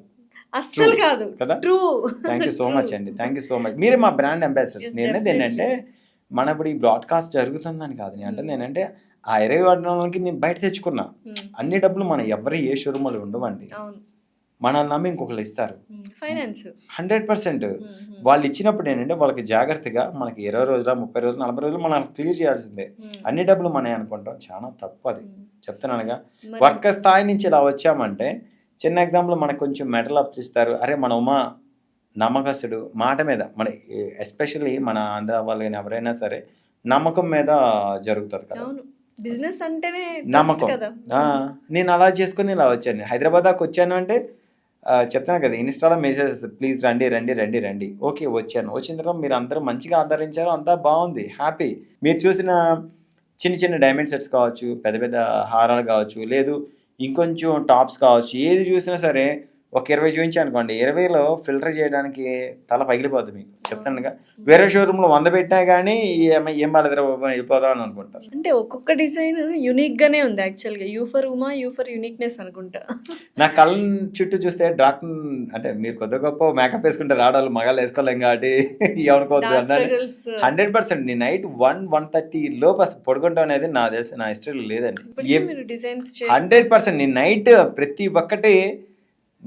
అస్సలు కాదు కదా. True. Thank you so much అండి, థ్యాంక్ యూ సో మచ్. మీరే మా బ్రాండ్ అంబాసిడర్స్. నేను అనేది ఏంటంటే మన ఇప్పుడు ఈ బ్రాడ్కాస్ట్ జరుగుతుందని కాదు, నేను అంటే ఏంటంటే ఆ 20 వడ్డానాలకి నేను బయట తెచ్చుకున్నా. అన్ని డబ్బులు మన ఎవరి ఏ షోరూమ్లో ఉండవండి, మనల్ని నమ్మి ఇంకొకరు ఇస్తారు. ఫైనాన్స్ 100%. వాళ్ళు ఇచ్చినప్పుడు ఏంటంటే వాళ్ళకి జాగ్రత్తగా మనకి 20 రోజుల 30 రోజులు 40 రోజులు మనం క్లియర్ చేయాల్సిందే. అన్ని డబ్బులు మనమే అనుకుంటాం, చాలా తప్పు అది. చెప్తున్నానుగా, ఒక్క స్థాయి నుంచి ఇలా వచ్చామంటే, చిన్న ఎగ్జాంపుల్, మనకు కొంచెం మెడల్ అప్ ఇస్తారు. అరే మన ఉమా నమ్మకస్తుడు, మాట మీద, మన ఎస్పెషల్లీ మన ఆంధ్ర వాళ్ళు కానీ ఎవరైనా సరే నమ్మకం మీద జరుగుతుంది కదా బిజినెస్ అంటేనే నమ్మకం. నేను అలా చేసుకుని ఇలా వచ్చాను. హైదరాబాద్ దాకా వచ్చాను అంటే చెప్తాను కదా, ఇన్స్టాలో మెసేజెస్, ప్లీజ్ రండి రండి రండి రండి. ఓకే, వచ్చాను. వచ్చిన తర్వాత మీరు అందరూ మంచిగా ఆదరించారు, అంతా బాగుంది, హ్యాపీ. మీరు చూసిన చిన్న చిన్న డైమండ్ సెట్స్ కావచ్చు, పెద్ద పెద్ద హారాలు కావచ్చు, లేదు ఇంకొంచెం టాప్స్ కావచ్చు, ఏది చూసినా సరే ఒక 20 చూపించాను అనుకోండి, 20లో ఫిల్టర్ చేయడానికి తల పగిలిపోద్ది మీకు. చెప్తానుగా, వేరే షోరూంలో 100 పెట్టినా కానీ ఏం బాలేదురా వెళ్ళిపోదాం అని అనుకుంటారు. అంటే ఒక్కొక్క డిజైన్ యూనిక్ గానే ఉంది యాక్చువల్గా. You for Uma, you for uniqueness అనుకుంటా. నా కళ్ళ చుట్టూ చూస్తే డాక్, అంటే మీరు కొద్ది గొప్ప మేకప్ వేసుకుంటారు, ఆడవాళ్ళు మగాళ్ళు వేసుకోలేం కాబట్టి ఎవరికోవద్దు అన్నాడు. 100%. నీ నైట్ 1-1:30 లోపు అసలు పడుకుంటాం అనేది నా హిస్టరీలో లేదండి. 100%. నీ నైట్ ప్రతి ఒక్కటి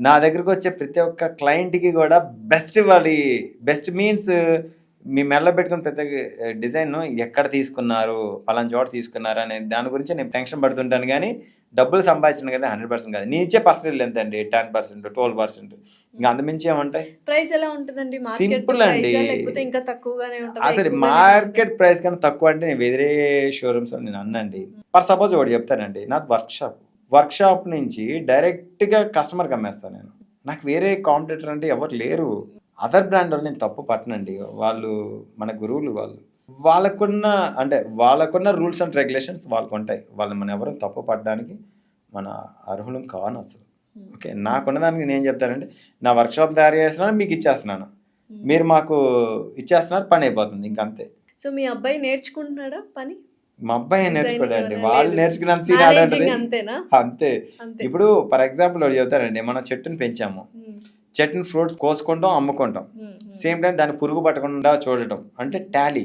నా దగ్గరకు వచ్చే ప్రతి ఒక్క క్లయింట్కి కూడా బెస్ట్ ఇవ్వాలి. బెస్ట్ మీన్స్ మీ మెడలో పెట్టుకుని ప్రతి డిజైన్ ఎక్కడ తీసుకున్నారు, పలానా చోట తీసుకున్నారు అనే దాని గురించి నేను టెన్షన్ పడుతుంటాను. కానీ డబ్బులు సంపాదించిన కదా 100% కాదు. నేను ఇచ్చే పర్సనల్ ఎంత అండి, 10%, 12%. ఇంకా అంతమించి ఏమంటాయి. ప్రైస్ ఎలా ఉంటుందండి? సింపుల్ అండి, ఇంకా తక్కువగానే ఉంటుంది. అసలు మార్కెట్ ప్రైస్ కన్నా తక్కువ అంటే నేను వేరే షోరూమ్స్ నేను అన్నండి. ఫర్ సపోజ్ ఒకటి చెప్తానండి, నాది వర్క్షాప్ నుంచి డైరెక్ట్గా కస్టమర్కి అమ్మేస్తాను నేను. నాకు వేరే కాంపిటేటర్ అంటే ఎవరు లేరు. అదర్ బ్రాండ్ వాళ్ళు నేను తప్పు పట్టనండి, వాళ్ళు మన గురువులు. వాళ్ళకున్న రూల్స్ అండ్ రెగ్యులేషన్స్ వాళ్ళకు ఉంటాయి. వాళ్ళు మన ఎవరు తప్పు పట్టడానికి మన అర్హులం కాను అసలు. ఓకే, నాకున్న దానికి నేను చెప్తానంటే, నా వర్క్షాప్ తయారు చేస్తున్నాను, మీకు ఇచ్చేస్తున్నాను, మీరు మాకు ఇచ్చేస్తున్నారు, పని అయిపోతుంది, ఇంకంతే. సో మీ అబ్బాయి నేర్చుకుంటున్నాడా పని? మా అబ్బాయి నేర్చుకోడండి, వాళ్ళు నేర్చుకున్నంత సీన్ అంతే. ఇప్పుడు ఫర్ ఎగ్జాంపుల్ ఒకటి చెప్తారండి, మనం చెట్టుని పెంచాము, చెట్టుని ఫ్రూట్స్ కోసుకుంటాం, అమ్ముకుంటాం, సేమ్ టైం దాన్ని పురుగు పట్టకుండా చూడటం అంటే టాలీ,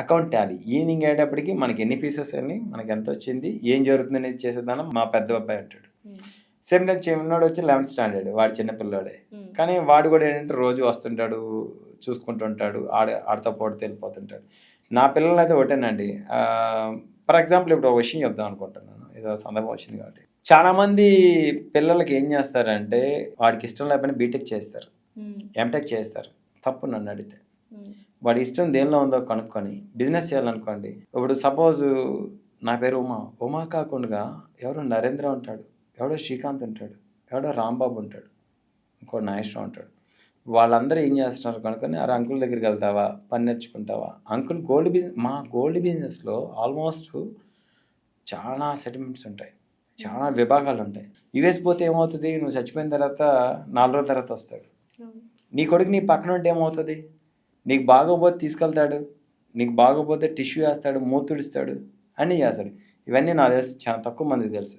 అకౌంట్ టాలీ. ఈవినింగ్ అయ్యేటప్పటికి మనకి ఎన్ని పీసెస్ అని, మనకి ఎంత వచ్చింది, ఏం జరుగుతుంది అనేది చేసేదాన్ని మా పెద్ద అబ్బాయి అంటాడు. సేమ్ టైం చిన్నోడు వచ్చి 11th స్టాండర్డ్, వాడు చిన్నపిల్లాడే, కానీ వాడు కూడా ఏంటంటే రోజు వస్తుంటాడు, చూసుకుంటుంటాడు, ఆడతో పోడితే వెళ్ళిపోతుంటాడు. నా పిల్లలు అయితే ఒకటేనండి. ఫర్ ఎగ్జాంపుల్ ఇప్పుడు ఒక విషయం చెప్దాం అనుకుంటున్నాను, ఏదో సందర్భం వచ్చింది కాబట్టి. చాలామంది పిల్లలకి ఏం చేస్తారంటే, వాడికి ఇష్టం లేకపోయినా బీటెక్ చేస్తారు, ఎంటెక్ చేస్తారు. తప్పు నన్ను అడిగితే. వాడి ఇష్టం దేనిలో ఉందో కనుక్కొని బిజినెస్ చేయాలనుకోండి. ఇప్పుడు సపోజ్ నా పేరు ఉమా కాకుండా ఎవడో నరేంద్ర ఉంటాడు, ఎవడో శ్రీకాంత్ ఉంటాడు, ఎవడో రాంబాబు ఉంటాడు, ఇంకో నాగేశ్వరం ఉంటాడు. వాళ్ళందరూ ఏం చేస్తున్నారు కనుకొని, ఆ అంకుల్ దగ్గరికి వెళ్తావా, పని నేర్చుకుంటావా. అంకుల్ మా గోల్డ్ బిజినెస్లో ఆల్మోస్ట్ చాలా సెటిల్మెంట్స్ ఉంటాయి, చాలా విభాగాలు ఉంటాయి. యుఎస్ పోతే ఏమవుతుంది, నువ్వు చచ్చిపోయిన తర్వాత 4 రోజుల తర్వాత వస్తాడు. నీ కొడుకు నీ పక్కన ఉంటే ఏమవుతుంది, నీకు బాగోపోతే తీసుకెళ్తాడు, నీకు బాగోపోతే టిష్యూ వేస్తాడు, మూతుడిస్తాడు, అన్నీ చేస్తాడు. ఇవన్నీ నాకు తెలుసు, చాలా తక్కువ మందికి తెలుసు.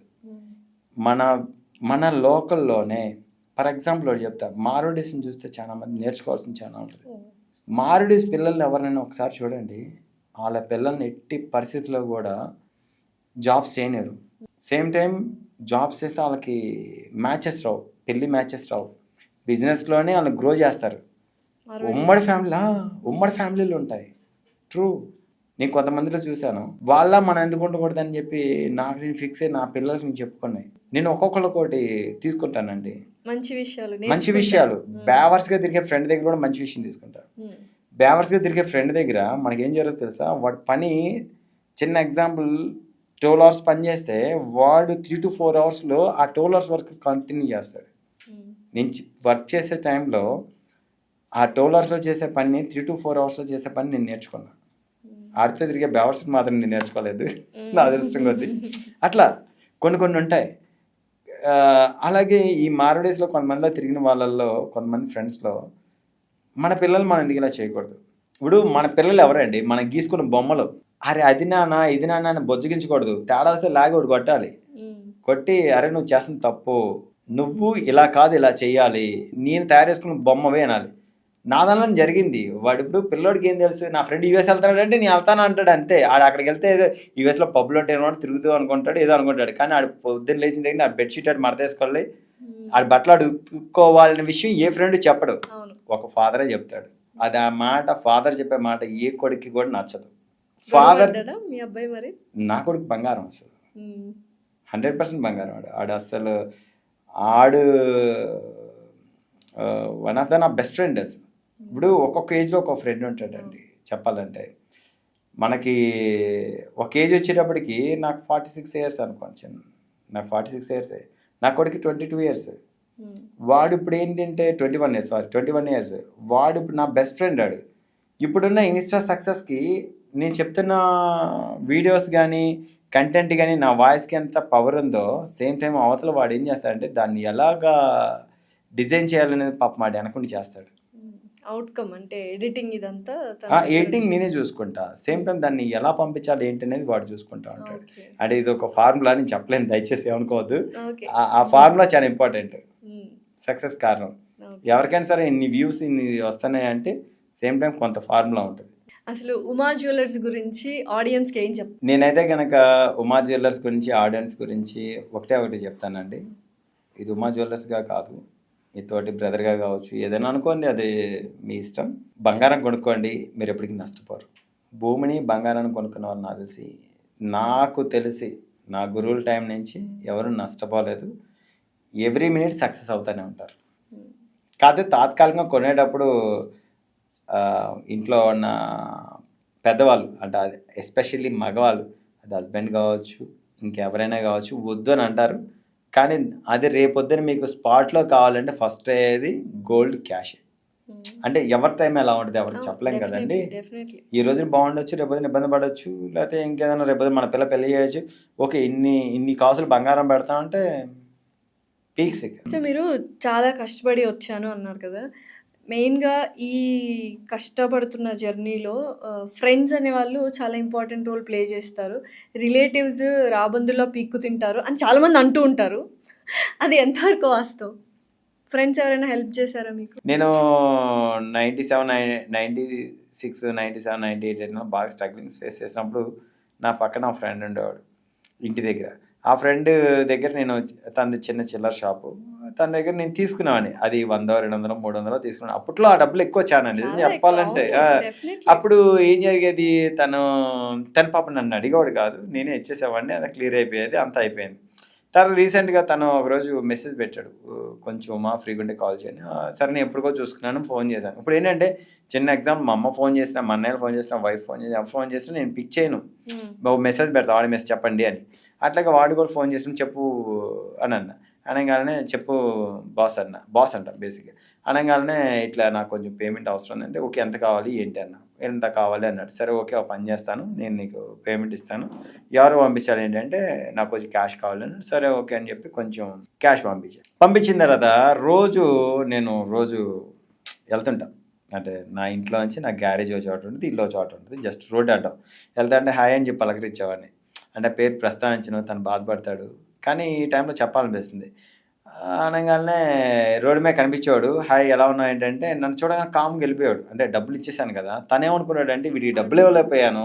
మన లోకల్లోనే ఫర్ ఎగ్జాంపుల్ ఒకటి చెప్తా, మారుడీస్ని చూస్తే చాలా మంది నేర్చుకోవాల్సింది చాలా ఉంటుంది. మారుడీస్ పిల్లల్ని ఎవరైనా ఒకసారి చూడండి, వాళ్ళ పిల్లల్ని ఎట్టి పరిస్థితుల్లో కూడా జాబ్స్ చేయలేరు. సేమ్ టైం జాబ్స్ చేస్తే వాళ్ళకి మ్యాచెస్ రావు, పెళ్ళి మ్యాచెస్ రావు. బిజినెస్లోనే వాళ్ళని గ్రో చేస్తారు. ఉమ్మడి ఫ్యామిలీలు ఉంటాయి. ట్రూ, నేను కొంతమందిలో చూశాను. వాళ్ళ మనం ఎందుకు ఉండకూడదని చెప్పి నాకు నేను ఫిక్స్ అయ్యి నా పిల్లలకి నేను చెప్పుకున్నాయి. నేను ఒక్కొక్కరికోటి తీసుకుంటానండి, మంచి విషయాలు. బేవర్స్గా తిరిగే ఫ్రెండ్ దగ్గర కూడా మంచి విషయం తీసుకుంటాను. బేవర్స్గా తిరిగే ఫ్రెండ్ దగ్గర మనకి ఏం జరుగుతుంది తెలుసా, వాడి పని చిన్న ఎగ్జాంపుల్ 12 hours పని చేస్తే వాడు 3 to 4 hours ఆ 12 hours వర్క్ కంటిన్యూ చేస్తాడు. నేను వర్క్ చేసే టైంలో ఆ 12 hours చేసే పని 3 to 4 hours చేసే పని నేను నేర్చుకున్నాను. ఆడితే తిరిగే బెవర్స్ని మాత్రం నేను నేర్చుకోలేదు నా అదృష్టం కొద్దీ. అట్లా కొన్ని ఉంటాయి. అలాగే ఈ మారడేస్లో కొంతమందిలో తిరిగిన వాళ్ళల్లో కొంతమంది ఫ్రెండ్స్లో మన పిల్లలు మనం ఎందుకు ఇలా చేయకూడదు. ఇప్పుడు మన పిల్లలు ఎవరండి, మనం గీసుకున్న బొమ్మలు. అరే అది నాన్న ఇది నాన్న అని బొజ్జగించకూడదు. తేడా వస్తే లాగి ఒకటి కొట్టాలి. కొట్టి అరే నువ్వు చేస్తున్న తప్పు, నువ్వు ఇలా కాదు ఇలా చెయ్యాలి, నేను తయారు చేసుకున్న బొమ్మవే అనాలి. నా దానిలో జరిగింది. వాడు ఇప్పుడు పిల్లోడికి ఏం తెలుసు, నా ఫ్రెండ్ యూఎస్ వెళ్తాడు అంటే నేను వెళ్తాను అంటాడు అంతే. ఆడు అక్కడికి వెళ్తే ఏదో యూఎస్లో పబ్లో ఉంటే ఏమో తిరుగుతూ అనుకుంటాడు, ఏదో అనుకుంటాడు. కానీ ఆడు పొద్దున్న లేచిన దగ్గర ఆడు బెడ్షీట్ ఆడు మడతేసుకోవాలి, ఆడు బట్టలు అడుక్కోవాలనే విషయం ఏ ఫ్రెండ్ చెప్పడు, ఒక ఫాదరే చెప్తాడు. అది ఆ మాట, ఫాదర్ చెప్పే మాట ఏ కొడుక్కి కూడా నచ్చదు. ఫాదర్ మీ అబ్బాయి మరి నా కొడుకు బంగారం, అసలు 100% బంగారం. ఆడు అసలు ఆడు వన్ ఆఫ్ ద నా బెస్ట్ ఫ్రెండ్. అసలు ఇప్పుడు ఒక్కొక్క ఏజ్లో ఒక్కొక్క ఫ్రెండ్ ఉంటాడండి. చెప్పాలంటే మనకి ఒక ఏజ్ వచ్చేటప్పటికి నాకు 46 ఇయర్స్ అనుకోండి, నాకు 46 ఇయర్సే, నా కొడుకు 22 ఇయర్స్. వాడు ఇప్పుడు ఏంటంటే 21 ఇయర్స్. వాడు ఇప్పుడు నా బెస్ట్ ఫ్రెండ్. వాడు ఇప్పుడున్న ఇన్స్టా సక్సెస్కి నేను చెప్తున్న వీడియోస్ కానీ కంటెంట్ కానీ నా వాయిస్కి ఎంత పవర్ ఉందో, సేమ్ టైం అవతల వాడు ఏం చేస్తాడంటే దాన్ని ఎలాగా డిజైన్ చేయాలనేది పాపం వాడు వెనకుండా చేస్తాడు. అవుట్కమ్ అంటే ఎడిటింగ్, ఇదంతా ఎడిటింగ్ నేనే చూసుకుంటా, సేమ్ టైం దాన్ని ఎలా పంపించాలి ఏంటి అనేది వాడు చూసుకుంటా ఉంటాడు. అంటే ఇది ఒక ఫార్ములా నేను చెప్పలేను, దయచేసి ఏమనుకోవద్దు. ఆ ఫార్ములా చాలా ఇంపార్టెంట్, సక్సెస్ కారణం. ఎవరికైనా సరే ఇన్ని వ్యూస్ ఇన్ని వస్తున్నాయి అంటే సేమ్ టైం కొంత ఫార్ములా ఉంటుంది. అసలు ఉమా జ్యువెలర్స్ గురించి ఆడియన్స్కి ఏం చెప్తాను? నేనైతే కనుక ఉమా జ్యువెలర్స్ గురించి ఆడియన్స్ గురించి ఒకటి చెప్తానండి. ఇది ఉమా జ్యువెలర్స్గా కాదు, మీ తోటి బ్రదర్గా కావచ్చు, ఏదైనా అనుకోండి, అది మీ ఇష్టం. బంగారం కొనుక్కోండి, మీరు ఎప్పటికీ నష్టపోరు. భూమిని బంగారాన్ని కొనుక్కున్న వాళ్ళు నాకు తెలిసి నా గురువుల టైం నుంచి ఎవరు నష్టపోలేదు. ఎవ్రీ మినిట్ సక్సెస్ అవుతూనే ఉంటారు. కాకపోతే తాత్కాలికంగా కొనేటప్పుడు ఇంట్లో ఉన్న పెద్దవాళ్ళు, అంటే అది ఎస్పెషల్లీ మగవాళ్ళు, అది హస్బెండ్ కావచ్చు ఇంకెవరైనా కావచ్చు, వద్దు అని అంటారు. కానీ అది రేపొద్దున మీకు స్పాట్లో కావాలంటే ఫస్ట్ అయ్యేది గోల్డ్ క్యాష్. అంటే ఎవరి టైం ఎలా ఉంటుంది ఎవరికి చెప్పలేం కదండి. ఈ రోజున బాగుండొచ్చు, రేపొద్దున ఇబ్బంది పడవచ్చు, లేకపోతే ఇంకేదైనా రేపొద్దున మన పిల్ల పెళ్లి చేయొచ్చు. ఓకే, ఇన్ని కాసులు బంగారం పెడతామంటే పీక్స్. సో మీరు చాలా కష్టపడి వచ్చాను అన్నారు కదా, మెయిన్గా ఈ కష్టపడుతున్న జర్నీలో ఫ్రెండ్స్ అనేవాళ్ళు చాలా ఇంపార్టెంట్ రోల్ ప్లే చేస్తారు. రిలేటివ్స్ రాబందుల్లో పీక్కు తింటారు అని చాలామంది అంటూ ఉంటారు. అది ఎంతవరకు వాస్తవం? ఫ్రెండ్స్ ఎవరైనా హెల్ప్ చేశారా మీకు? నేను 96, 97, 98 బాగా స్ట్రగ్లింగ్స్ ఫేస్ చేసినప్పుడు నా పక్కన ఫ్రెండ్ ఉండేవాడు ఇంటి దగ్గర. ఆ ఫ్రెండ్ దగ్గర నేను, తనది చిన్న చిల్లర షాపు, తన దగ్గర నేను తీసుకున్నాను. అది 100, 200, 300 తీసుకున్నాను. అప్పట్లో ఆ డబ్బులు ఎక్కువ చానండి చెప్పాలంటే. అప్పుడు ఏం జరిగేది, తన పాప నన్ను అడిగేవాడు కాదు, నేనే ఇచ్చేసేవాడిని. అది క్లియర్ అయిపోయేది, అంతా అయిపోయింది. తర్వాత రీసెంట్గా తను ఒకరోజు మెసేజ్ పెట్టాడు, కొంచెం మా ఫ్రీగా ఉంటే కాల్ చేయండి. సరే నేను ఎప్పటికో చూసుకున్నాను, ఫోన్ చేశాను. ఇప్పుడు ఏంటంటే చిన్న ఎగ్జాంపుల్, మా అమ్మ ఫోన్ చేసినా, మా అన్నయ్య ఫోన్ చేసినా, వైఫ్ ఫోన్ చేసినా నేను పిక్ చేయను, మెసేజ్ పెడతా, వాడి మెసేజ్ చెప్పండి అని. అట్లాగే వాడు కూడా ఫోన్ చేసిన చెప్పు అని అనగానే చెప్పు బాస్ అంట బేసిక్గా. అనగానే ఇట్లా నాకు కొంచెం పేమెంట్ అవసరం ఉందంటే, ఓకే ఎంత కావాలి ఏంటి అన్న, ఎంత కావాలి అన్నాడు. సరే ఓకే, ఒక పని చేస్తాను, నేను నీకు పేమెంట్ ఇస్తాను, ఎవరు పంపించాలి ఏంటంటే నాకు కొంచెం క్యాష్ కావాలన్నాడు. సరే ఓకే అని చెప్పి కొంచెం క్యాష్ పంపించిన తర్వాత నేను రోజు వెళ్తుంటా. అంటే నా ఇంట్లో నుంచి నా గ్యారేజ్ ఒక చోట ఉంటుంది, ఇల్లు ఒక చోట ఉంటుంది, జస్ట్ రోడ్ అడ్డం వెళ్తా అంటే హాయ్ అని చెప్పి పలకరించేవాడిని. అంటే పేరు ప్రస్తావించను, తను బాధపడతాడు, కానీ ఈ టైంలో చెప్పాలనిపిస్తుంది. అనగానే రోడ్డు మీద కనిపించేవాడు, హాయ్ ఎలా ఉన్నావు ఏంటంటే, నన్ను చూడగానే కామ్గా వెళ్ళిపోయాడు. అంటే డబ్బులు ఇచ్చేసాను కదా, తనేమనుకున్నాడు అంటే వీడికి డబ్బులు ఇవ్వలేకపోయాను,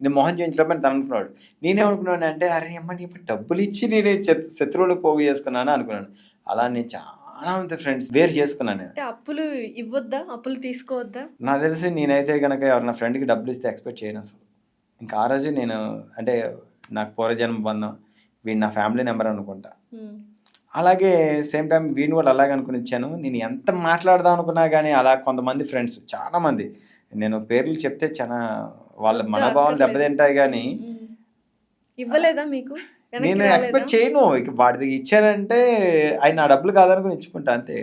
నేను మొహం చేయించలేకపోయినా తను అనుకున్నాడు. నేనేమనుకున్నాను అంటే, అరే అమ్మ నీ డబ్బులు ఇచ్చి నేనే శత్రువులు పోగు చేసుకున్నాను అనుకున్నాను. అలా నేను చాలా మంది ఫ్రెండ్స్ వేరు చేసుకున్నాను. నేను అప్పులు ఇవ్వద్దా, అప్పులు తీసుకోవద్దా? నాకు తెలిసి నేనైతే కనుక ఎవరైనా ఫ్రెండ్కి డబ్బులు ఇస్తే ఎక్స్పెక్ట్ చేయను అసలు. ఇంకా ఆ రోజు నేను, అంటే నాకు పూర్వజన్మ బంధం, వీడు నా ఫ్యామిలీ నెంబర్ అనుకుంటా. అలాగే సేమ్ టైం వీడిని కూడా అలాగే అనుకుని ఇచ్చాను. నేను ఎంత మాట్లాడదాం అనుకున్నా కానీ అలా కొంతమంది ఫ్రెండ్స్, చాలామంది, నేను పేర్లు చెప్తే చాలా వాళ్ళ మనోభావాలు దెబ్బతింటాయి, కానీ ఇవ్వలేదా మీకు? నేను ఎక్స్పెక్ట్ చేయను. ఇక వాడికి ఇచ్చానంటే ఆయన నా డబ్బులు కాదనుకుని ఇచ్చుకుంటా అంతే.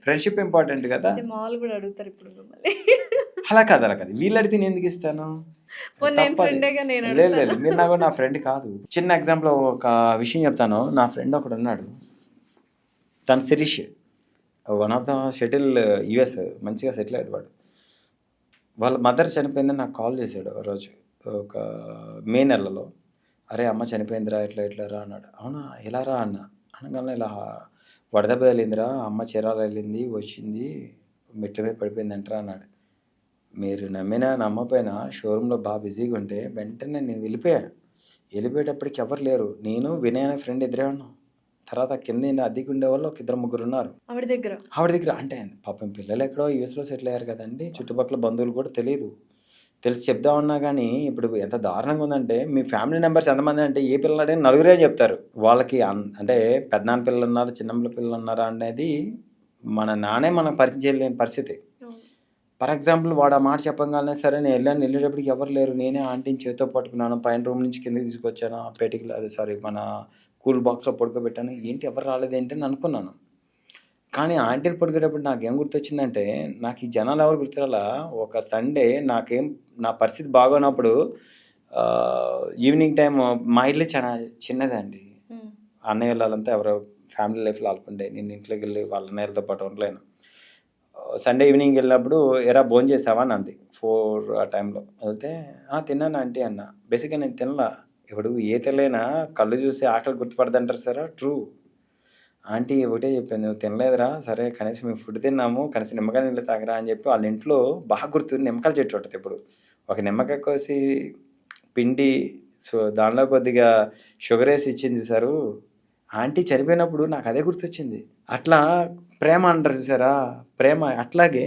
ఫ్రెండ్షిప్ ఇంపార్టెంట్ కదా. మాల్ కూడా అడుగుతారు ఇప్పుడు మిమ్మల్ని. అలా కాదు వీళ్ళు అడిగితే నేను ఎందుకు ఇస్తాను? పోనీ నేను తప్పది. ఫ్రెండేగా నేను లేదు అడుగుతాను. లేదు, మీరు నాకు నా ఫ్రెండ్ కాదు. చిన్న ఎగ్జాంపుల్ ఒక విషయం చెప్తాను. నా ఫ్రెండ్ ఒకడు ఉన్నాడు, తను Shirish, one of the shuttle US మంచిగా సెటిల్ అయ్యాడు వాడు. వాళ్ళ మదర్ చనిపోయిందని నాకు కాల్ చేశాడు ఆ రోజు, ఒక మే నెలలో. అరే అమ్మ చనిపోయిందిరా, ఎట్లా ఎట్లా రా అన్నాడు. అవునా ఎలా రా అన్న. అనగానే ఇలా వడదెబ్బ తగిలిందిరా, అమ్మ చీరాలు వెళ్ళింది వచ్చింది, మెట్ల మీద పడిపోయింది అంటారా అన్నాడు. మీరు నమ్మినా నమ్మపోయినా షోరూంలో బాగా బిజీగా ఉంటే వెంటనే నేను వెళ్ళిపోయేటప్పటికి ఎవరు లేరు. నేను వినయ్ అనే ఫ్రెండ్ ఎదురే ఉన్నాం. తర్వాత కింద అద్దెకి ఉండేవాళ్ళు ఒక 2-3 ఉన్నారు ఆవిడ దగ్గర. ఆవిడ దగ్గర. అంటే పాపం పిల్లలు ఎక్కడో యూఎస్లో సెటిల్ అయ్యారు కదండి, చుట్టుపక్కల బంధువులు కూడా తెలిసి చెప్దామన్నా కానీ ఇప్పుడు ఎంత దారుణంగా ఉందంటే, మీ ఫ్యామిలీ మెంబర్స్ ఎంతమంది అంటే ఏ పిల్లలు అడిగినా నలుగురే చెప్తారు. వాళ్ళకి అంటే పెద్దనాన్న పిల్లలు ఉన్నారు, చిన్నమ్మ పిల్లలు ఉన్నారా అనేది మన నానే మనం పరిచయం చేయలేని పరిస్థితి. ఫర్ ఎగ్జాంపుల్ వాడు ఆ మాట చెప్పగానే సరే నేను వెళ్ళేటప్పటికి ఎవరు లేరు. నేనే ఆంటీని చేతితో పట్టుకున్నాను, పైన రూమ్ నుంచి కిందకి తీసుకొచ్చాను, ఆ పెటికి అది మన కూల్ బాక్స్లో పడుకోబెట్టాను. ఏంటి ఎవరు రాలేదు ఏంటి అని అనుకున్నాను. కానీ ఆంటీని పడుకునేటప్పుడు నాకేం గుర్తొచ్చిందంటే, నాకు ఈ జనాలు ఎవరు గుర్తురాలా. ఒక సండే నా పరిస్థితి బాగోనప్పుడు ఈవినింగ్ టైం, మా ఇల్లు చాలా చిన్నదండి, అన్నయ్య వాళ్ళంతా ఎవరో ఫ్యామిలీ లైఫ్లో ఆడుకుంటే నేను ఇంట్లోకి వెళ్ళి వాళ్ళ అన్నయ్యలతో పాటు ఉండలేను. సండే ఈవినింగ్ వెళ్ళినప్పుడు ఎరా భోజనం చేసావా అని అంది. 4 ఆ టైంలో వెళ్తే తిన్నాను ఆంటీ అన్న. బేసిక్గా నేను తినలా. ఇప్పుడు ఏ తెలియనా కళ్ళు చూసి ఆకలి గుర్తుపడదంటారు సార్, ట్రూ. ఆంటీ ఒకటే చెప్పింది, నువ్వు తినలేదురా, సరే కనీసం మేము ఫుడ్ తిన్నాము, కనీసం నిమ్మకాయ నీళ్ళు తాగరా అని చెప్పి వాళ్ళ ఇంట్లో బాగా గుర్తు నిమ్మకాయల చెట్టు ఉంటుంది. ఇప్పుడు ఒక నిమ్మకాయ కోసి పిండి దానిలో కొద్దిగా షుగర్ వేసి ఇచ్చింది చూసారు. ఆంటీ చనిపోయినప్పుడు నాకు అదే గుర్తొచ్చింది. అట్లా ప్రేమ అంటారు చూసారా, ప్రేమ. అట్లాగే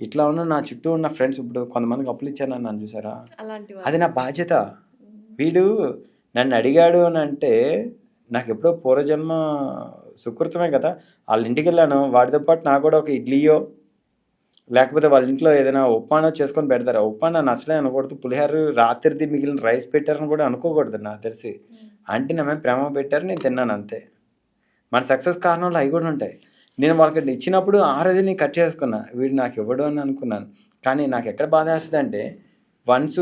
ఇట్లా ఉన్న నా చుట్టూ ఉన్న ఫ్రెండ్స్, ఇప్పుడు కొంతమందికి అప్పులు ఇచ్చాను నన్ను చూసారా, అది నా బాధ్యత. వీడు నన్ను అడిగాడు అని అంటే నాకు ఎప్పుడో పూర్వజన్మ సుకృతమే కదా. వాళ్ళ ఇంటికి వెళ్ళాను, వాడితో పాటు నాకు కూడా ఒక ఇడ్లీయో లేకపోతే వాళ్ళ ఇంట్లో ఏదైనా ఉప్మానో చేసుకొని పెడతారు. ఉప్మాన నచ్చలే అనకూడదు, పులిహోర రాత్రిది మిగిలిన రైస్ పెట్టారని కూడా అనుకోకూడదు నాకు తెలిసి. ఆంటీ నా మీద ప్రేమ పెట్టారు, నేను తిన్నాను అంతే. మన సక్సెస్ కారణంలో అవి కూడా ఉంటాయి. నేను వాళ్ళకి ఇచ్చినప్పుడు ఆ రోజు నేను కట్ చేసుకున్నా, వీడు నాకు ఇవ్వడు అని అనుకున్నాను. కానీ నాకు ఎక్కడ బాధ వేస్తుంది అంటే, వన్స్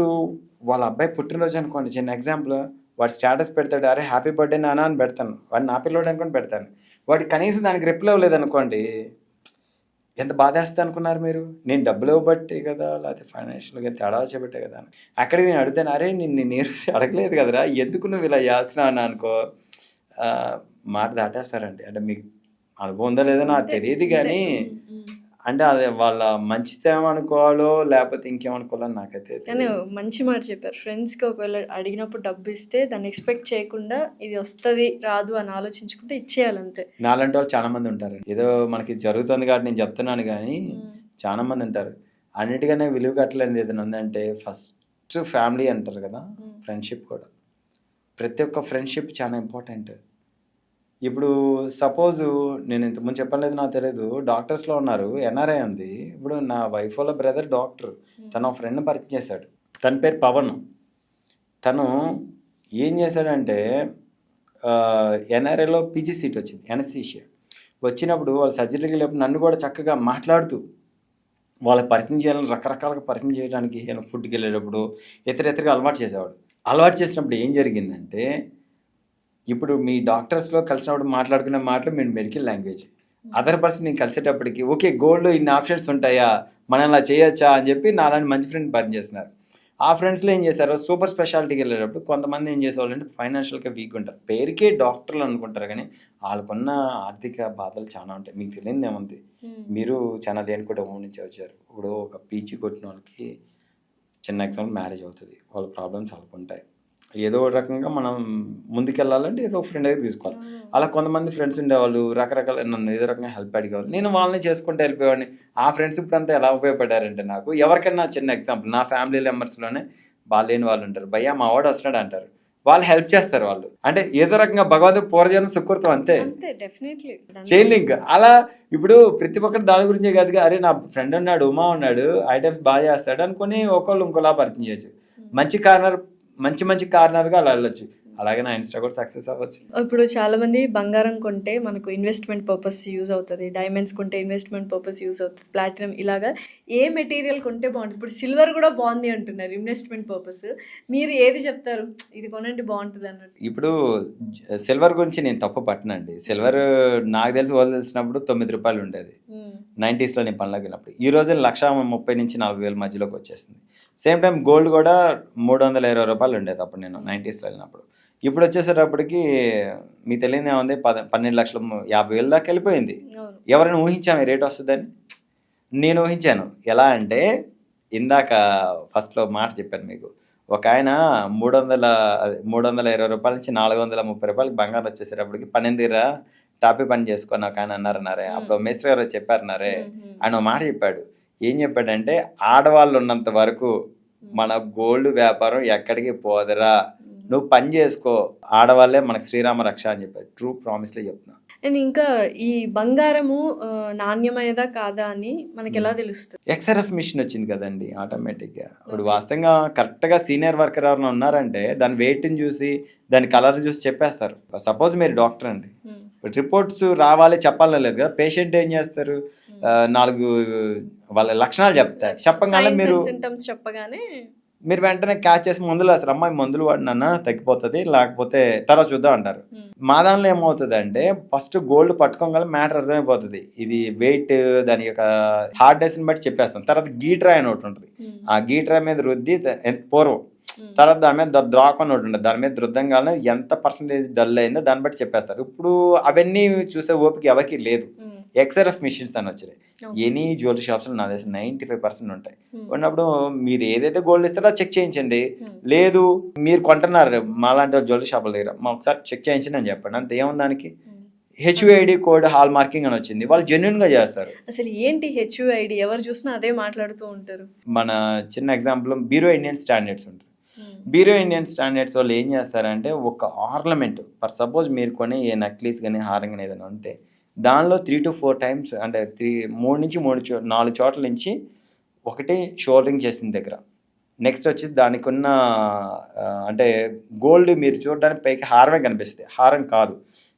వాళ్ళ అబ్బాయి పుట్టినరోజు అనుకోండి, చిన్న ఎగ్జాంపుల్, వాడు స్టేటస్ పెడతాడు, అరే హ్యాపీ బర్త్డే నాన్న అని పెడతాను, వాడు నా పిల్లోడు అనుకొని పెడతాను. వాడికి కనీసం దానికి రిప్లై ఇవ్వలేదు అనుకోండి, ఎంత బాధ వేస్తుంది అనుకున్నారు మీరు. నేను డబ్బులు ఇవ్వబట్టి కదా, లేకపోతే ఫైనాన్షియల్గా తేడా వచ్చేబట్టే కదా అని. అక్కడికి నేను అడుగుతాను, అరే నేను నేర్చి అడగలేదు కదరా, ఎందుకు నువ్వు ఇలా చేస్తున్నావు అనుకో, మాట దాటేస్తారండి. అంటే మీకు అనుభవం ఉందో లేదో నాకు తెలియదు, కానీ అంటే అది వాళ్ళ మంచితనం అనుకోవాలో లేకపోతే ఇంకేమనుకోవాలో నాకైతే. కానీ మంచి మాట చెప్పారు. ఫ్రెండ్స్కి ఒకవేళ అడిగినప్పుడు డబ్బు ఇస్తే దాన్ని ఎక్స్పెక్ట్ చేయకుండా ఇది వస్తుంది రాదు అని ఆలోచించుకుంటే ఇచ్చేయాలంతే. నాలాంటి వాళ్ళు చాలా మంది ఉంటారు. ఏదో మనకి జరుగుతుంది కాబట్టి నేను చెప్తున్నాను, కానీ చాలా మంది ఉంటారు. అన్నిటికనే విలువ కట్టలేనిది ఏదైనా ఉందంటే ఫస్ట్ ఫ్యామిలీ అంటారు కదా, ఫ్రెండ్షిప్ కూడా. ప్రతి ఒక్క ఫ్రెండ్షిప్ చాలా ఇంపార్టెంట్. ఇప్పుడు సపోజ్ నేను ఇంతకుముందు చెప్పలేదు నాకు తెలియదు, డాక్టర్స్లో ఉన్నారు, ఎన్ఆర్ఐ ఉంది. ఇప్పుడు నా వైఫ్ వాళ్ళ బ్రదర్ డాక్టర్, తన ఫ్రెండ్ని పరిచయం చేశాడు, తన పేరు పవన్. తను ఏం చేశాడంటే ఎన్ఆర్ఐలో పీజీ సీట్ వచ్చింది, ఎనస్థీషియా వచ్చినప్పుడు వాళ్ళు సర్జరీకి వెళ్ళినప్పుడు నన్ను కూడా చక్కగా మాట్లాడుతూ వాళ్ళకి పరిచయం చేయాలని రకరకాలుగా పరిచయం చేయడానికి ఫుడ్కి వెళ్ళేటప్పుడు ఇతరగా అలవాటు చేసేవాడు. అలవాటు చేసినప్పుడు ఏం జరిగిందంటే, ఇప్పుడు మీ డాక్టర్స్లో కలిసినప్పుడు మాట్లాడుకునే మాటలు మీ మెడికల్ లాంగ్వేజ్, అదర్ పర్సన్ నేను కలిసేటప్పటికి ఓకే గోల్డ్ ఇన్ని ఆప్షన్స్ ఉంటాయా, మనం అలా చేయొచ్చా అని చెప్పి నాలాంటి మంచి ఫ్రెండ్ పరిచయం చేస్తున్నారు. ఆ ఫ్రెండ్స్లో ఏం చేశారు, సూపర్ స్పెషాలిటీకి వెళ్ళేటప్పుడు కొంతమంది ఏం చేసేవాళ్ళంటే ఫైనాన్షియల్గా వీక్ ఉంటారు, పేరుకే డాక్టర్లు అనుకుంటారు, కానీ వాళ్ళకున్న ఆర్థిక బాధలు చాలా ఉంటాయి. మీకు తెలియదు ఏముంది, మీరు చాలా దేని కూడా హోమ్ నుంచి వచ్చారు. ఇప్పుడు ఒక పీజీ కొట్టిన వాళ్ళకి చిన్న ఎగ్జాంపుల్ మ్యారేజ్ అవుతుంది, వాళ్ళ ప్రాబ్లమ్స్ వాళ్ళకు ఉంటాయి. ఏదో ఒక రకంగా మనం ముందుకెళ్ళాలంటే ఏదో ఒక ఫ్రెండ్ దగ్గర తీసుకోవాలి. అలా కొంతమంది ఫ్రెండ్స్ ఉండేవాళ్ళు, రకరకాల నన్ను ఏదో రకంగా హెల్ప్ అడిగేవాళ్ళు, నేను వాళ్ళని చేసుకుంటూ వెళ్ళిపోయేవాడిని. ఆ ఫ్రెండ్స్ ఇప్పుడు అంతా ఎలా ఉపయోగపడారంటే నాకు, ఎవరికైనా చిన్న ఎగ్జాంపుల్ నా ఫ్యామిలీ మెంబర్స్లోనే బాగాలేని వాళ్ళు ఉంటారు, భయ్యా మా వాడు వస్తున్నాడు అంటారు, వాళ్ళు హెల్ప్ చేస్తారు. వాళ్ళు అంటే ఏదో రకంగా భగవంతుడు పూర్వజన్మ సుకృతం అంతే, చైన్ లింక్. అలా ఇప్పుడు ప్రతి ఒక్కటి దాని గురించే కాదుగా, అరే నా ఫ్రెండ్ ఉన్నాడు, ఉమా ఉన్నాడు, ఐటమ్స్ బాగా చేస్తాడు అనుకుని ఒకళ్ళు ఇంకోలా పరిచయం చేయొచ్చు. మంచి కార్నర్గా అలా వెళ్ళొచ్చు. అలాగే నా ఇన్స్టా కూడా సక్సెస్ అవ్వచ్చు. ఇప్పుడు చాలామంది బంగారం కొంటే మనకు ఇన్వెస్ట్మెంట్ పర్పస్ యూజ్ అవుతుంది, డైమండ్స్ కొంటే ఇన్వెస్ట్మెంట్ పర్పస్ యూజ్ అవుతుంది, ప్లాటినం ఇలాగా ఏ మెటీరియల్ కొంటే బాగుంటుంది. ఇప్పుడు సిల్వర్ కూడా బాగుంది అంటున్నారు ఇన్వెస్ట్మెంట్ పర్పస్. మీరు ఏది చెప్తారు ఇది కొనండి బాగుంటుంది అన్నట్టు? ఇప్పుడు సిల్వర్ గురించి నేను తప్పు పట్టనండి. సిల్వర్ నాకు తెలిసి వాళ్ళు తెలిసినప్పుడు ₹9 ఉండేది 90s నేను పనిలోకి వెళ్ళినప్పుడు. ఈ రోజు ₹1,30,000-40,000 మధ్యలోకి వచ్చేసింది. సేమ్ టైం గోల్డ్ కూడా ₹320 ఉండేది అప్పుడు నేను 90s వెళ్ళినప్పుడు. ఇప్పుడు వచ్చేసేటప్పటికి మీకు తెలియదు ఏముంది, 12,50,000 దాకా వెళ్ళిపోయింది. ఎవరైనా ఊహించాము ఈ రేట్ వస్తుందని? నేను ఊహించాను. ఎలా అంటే ఇందాక ఫస్ట్లో మాట చెప్పాను మీకు, ఒక ఆయన ₹320 నుంచి ₹430 బంగారం వచ్చేసేటప్పటికి పన్నెందిరా టాపీ పని చేసుకొని ఒక ఆయన అన్నారన్నారే. అప్పుడు మేస్త్రి గారు చెప్పారన్నారే, ఆయన మాట చెప్పాడు. ఏం చెప్పాడంటే, ఆడవాళ్ళు ఉన్నంత వరకు మన గోల్డ్ వ్యాపారం ఎక్కడికి పోదరా, నువ్వు పని చేసుకో, ఆడవాళ్ళే మనకు శ్రీరామ రక్ష అని చెప్పాడు. ట్రూ ప్రామిస్లే చెప్తున్నా. అండ్ ఇంకా ఈ బంగారము నాణ్యమైనదా కాదా అని మనకి ఎలా తెలుస్తుంది? XRF మిషన్ వచ్చింది కదండి ఆటోమేటిక్గా. ఇప్పుడు వాస్తవంగా కరెక్ట్గా సీనియర్ వర్కర్ ఎవరైనా ఉన్నారంటే దాని వెయిట్ని చూసి దాని కలర్ చూసి చెప్పేస్తారు. సపోజ్ మీరు డాక్టర్ అండి, రిపోర్ట్స్ రావాలి చెప్పాలని లేదు కదా. పేషెంట్ ఏం చేస్తారు, 4 వాళ్ళ లక్షణాలు చెప్తారు. చెప్పగానే మీరు వెంటనే క్యాచ్ చేసి మందులు వేస్తారు. అమ్మాయి మందులు వాడినా తగ్గిపోతుంది, లేకపోతే తర్వాత చూద్దాం అంటారు. మా దానిలో ఏమవుతుంది అంటే ఫస్ట్ గోల్డ్ పట్టుకోగల మ్యాటర్ అర్థమైపోతుంది. ఇది వెయిట్, దాని యొక్క హార్డ్నెస్ని బట్టి చెప్పేస్తాం. తర్వాత గీట్రాయ్ అని ఒకటి ఉంటుంది. ఆ గీట్రాయ్ మీద రుద్ది పూర్వం, తర్వాత దాని మీద ద్రాక్ అని ఒకటి ఉంటుంది. దాని మీద రుద్దంగానే ఎంత పర్సంటేజ్ డల్ అయిందో దాన్ని బట్టి చెప్పేస్తారు. ఇప్పుడు అవన్నీ చూసే ఓపిక ఎవరికి లేదు. XRF మిషన్స్ అని వచ్చినాయి. ఎనీ జ్యువెలరీ షాప్స్లో నా దగ్గర 95% ఉంటాయి. ఉన్నప్పుడు మీరు ఏదైతే గోల్డ్ ఇస్తారో చెక్ చేయించండి. లేదు మీరు కొంటున్నారు మాలాంటి జ్యువెలరీ షాపుల దగ్గర, మా ఒకసారి చెక్ చేయించండి అని చెప్పండి. అంత ఏముంది దానికి. HUID కోడ్ హాల్ మార్కింగ్ అని వచ్చింది, వాళ్ళు జెన్యున్ గా చేస్తారు. అసలు ఏంటి HUID? ఎవరు చూసినా అదే మాట్లాడుతూ ఉంటారు. మన చిన్న ఎగ్జాంపుల్ బ్యూరో ఇండియన్ స్టాండర్డ్స్ ఉంటుంది. బ్యూరో ఇండియన్ స్టాండర్డ్స్ వాళ్ళు ఏం చేస్తారంటే, ఒక ఆర్నమెంట్ ఫర్ సపోజ్ మీరు కొని ఏ నెక్లెస్ కానీ హారం కానీ ఏదైనా ఉంటే దానిలో 3 to 4 టైమ్స్, అంటే 3 నుంచి 4 చోట్ల నుంచి ఒకటి షోల్డరింగ్ చేసిన దగ్గర, నెక్స్ట్ వచ్చి దానికి ఉన్న అంటే గోల్డ్ మీరు చూడడానికి పైకి హారమే కనిపిస్తుంది, హారం కాదు.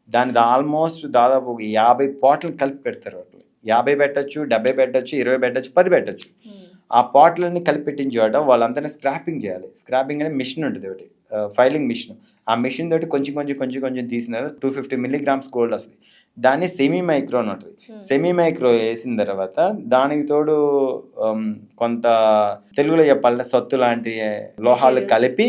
దాని ఆల్మోస్ట్ దాదాపు 50 పాటలు కలిపి పెడతారు. వాటిని 50 పెట్టచ్చు, 70 పెట్టచ్చు, 20 పెట్టచ్చు, 10 పెట్టచ్చు. ఆ పాటలన్నీ కలిపి పెట్టిన చోట వాళ్ళంతా స్క్రాపింగ్ చేయాలి. స్క్రాపింగ్ అనే మిషన్ ఉంటుంది ఒకటి, ఫైలింగ్ మిషన్. ఆ మిషన్ తోటి కొంచెం తీసిన తర్వాత 250 milligrams గోల్డ్ వస్తుంది. దాన్ని సెమీ మైక్రో అని ఉంటుంది. సెమీ మైక్రో వేసిన తర్వాత దానికి తోడు కొంత తెలుగులో చెప్పాలంటే సత్తు లాంటి లోహాలు కలిపి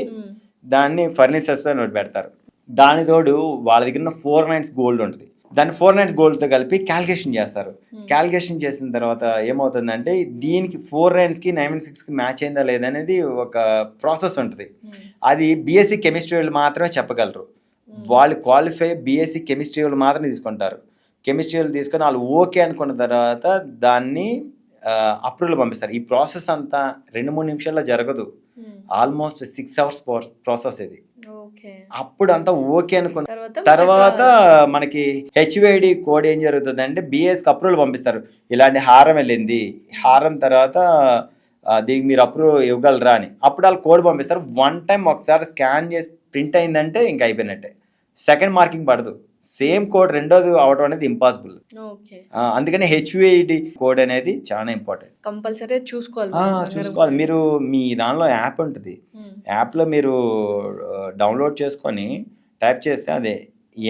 దాన్ని ఫర్నిచర్స్ అని ఒకటి పెడతారు. దాని తోడు వాళ్ళ దగ్గర 4 nines గోల్డ్ ఉంటుంది. దాన్ని 4 nines గోల్డ్తో కలిపి క్యాల్కులేషన్ చేస్తారు. క్యాల్కులేషన్ చేసిన తర్వాత ఏమవుతుందంటే దీనికి 4 ninesకి 916కి మ్యాచ్ అయిందా లేదనేది ఒక ప్రాసెస్ ఉంటుంది. అది BSc కెమిస్ట్రీ వాళ్ళు మాత్రమే చెప్పగలరు. వాళ్ళు క్వాలిఫై BSc కెమిస్ట్రీ వాళ్ళు మాత్రమే తీసుకుంటారు. కెమిస్ట్రీ వాళ్ళు తీసుకొని వాళ్ళు ఓకే అనుకున్న తర్వాత దాన్ని అప్రూవల్ పంపిస్తారు. ఈ ప్రాసెస్ అంతా 2-3 నిమిషాల్లో జరగదు, ఆల్మోస్ట్ 6 hours ప్రాసెస్ ఇది. అప్పుడు అంతా ఓకే అనుకున్న తర్వాత మనకి HUID కోడ్ ఏం జరుగుతుంది అంటే BSకి అప్రూవల్ పంపిస్తారు. ఇలాంటి హారం వెళ్ళింది, హారం తర్వాత దీనికి మీరు అప్రూవల్ ఇవ్వగలరా అని. అప్పుడు వాళ్ళు కోడ్ పంపిస్తారు. 1 time ఒకసారి స్కాన్ చేసి ప్రింట్ అయిందంటే ఇంకా అయిపోయినట్టే. సెకండ్ మార్కింగ్ పడదు. సేమ్ కోడ్ రెండోది అవడం అనేది ఇంపాసిబుల్. అందుకని HUID కోడ్ అనేది చాలా ఇంపార్టెంట్. కంపల్సరీ చూసుకోవాలి. మీరు మీ దానిలో యాప్ ఉంటుంది, యాప్లో మీరు డౌన్లోడ్ చేసుకొని టైప్ చేస్తే అదే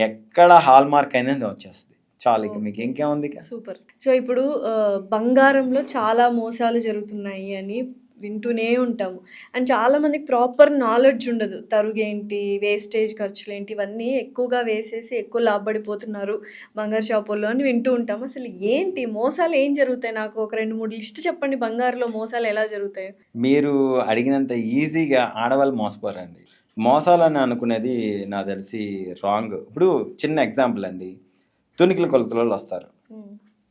ఎక్కడ హాల్ మార్క్ అనేది వచ్చేస్తుంది. చాలు, ఇక మీకు ఇంకేముంది. సూపర్. సో ఇప్పుడు బంగారంలో చాలా మోసాలు జరుగుతున్నాయి అని వింటూనే ఉంటాము. అండ్ చాలామందికి ప్రాపర్ నాలెడ్జ్ ఉండదు. తరుగేంటి, వేస్టేజ్ ఖర్చులు ఏంటి, ఇవన్నీ ఎక్కువగా వేసేసి ఎక్కువ లాభపడిపోతున్నారు బంగారు షాపుల్లో అని వింటూ ఉంటాము. అసలు ఏంటి మోసాలు ఏం జరుగుతాయి? నాకు ఒక 2-3 లిస్ట్ చెప్పండి, బంగారులో మోసాలు ఎలా జరుగుతాయి? మీరు అడిగినంత ఈజీగా ఆడవాళ్ళు మోసపోరండి. మోసాలని అనుకునేది నాకు తెలిసి రాంగ్. ఇప్పుడు చిన్న ఎగ్జాంపుల్ అండి, తునికిల కొలతలలో వస్తారు,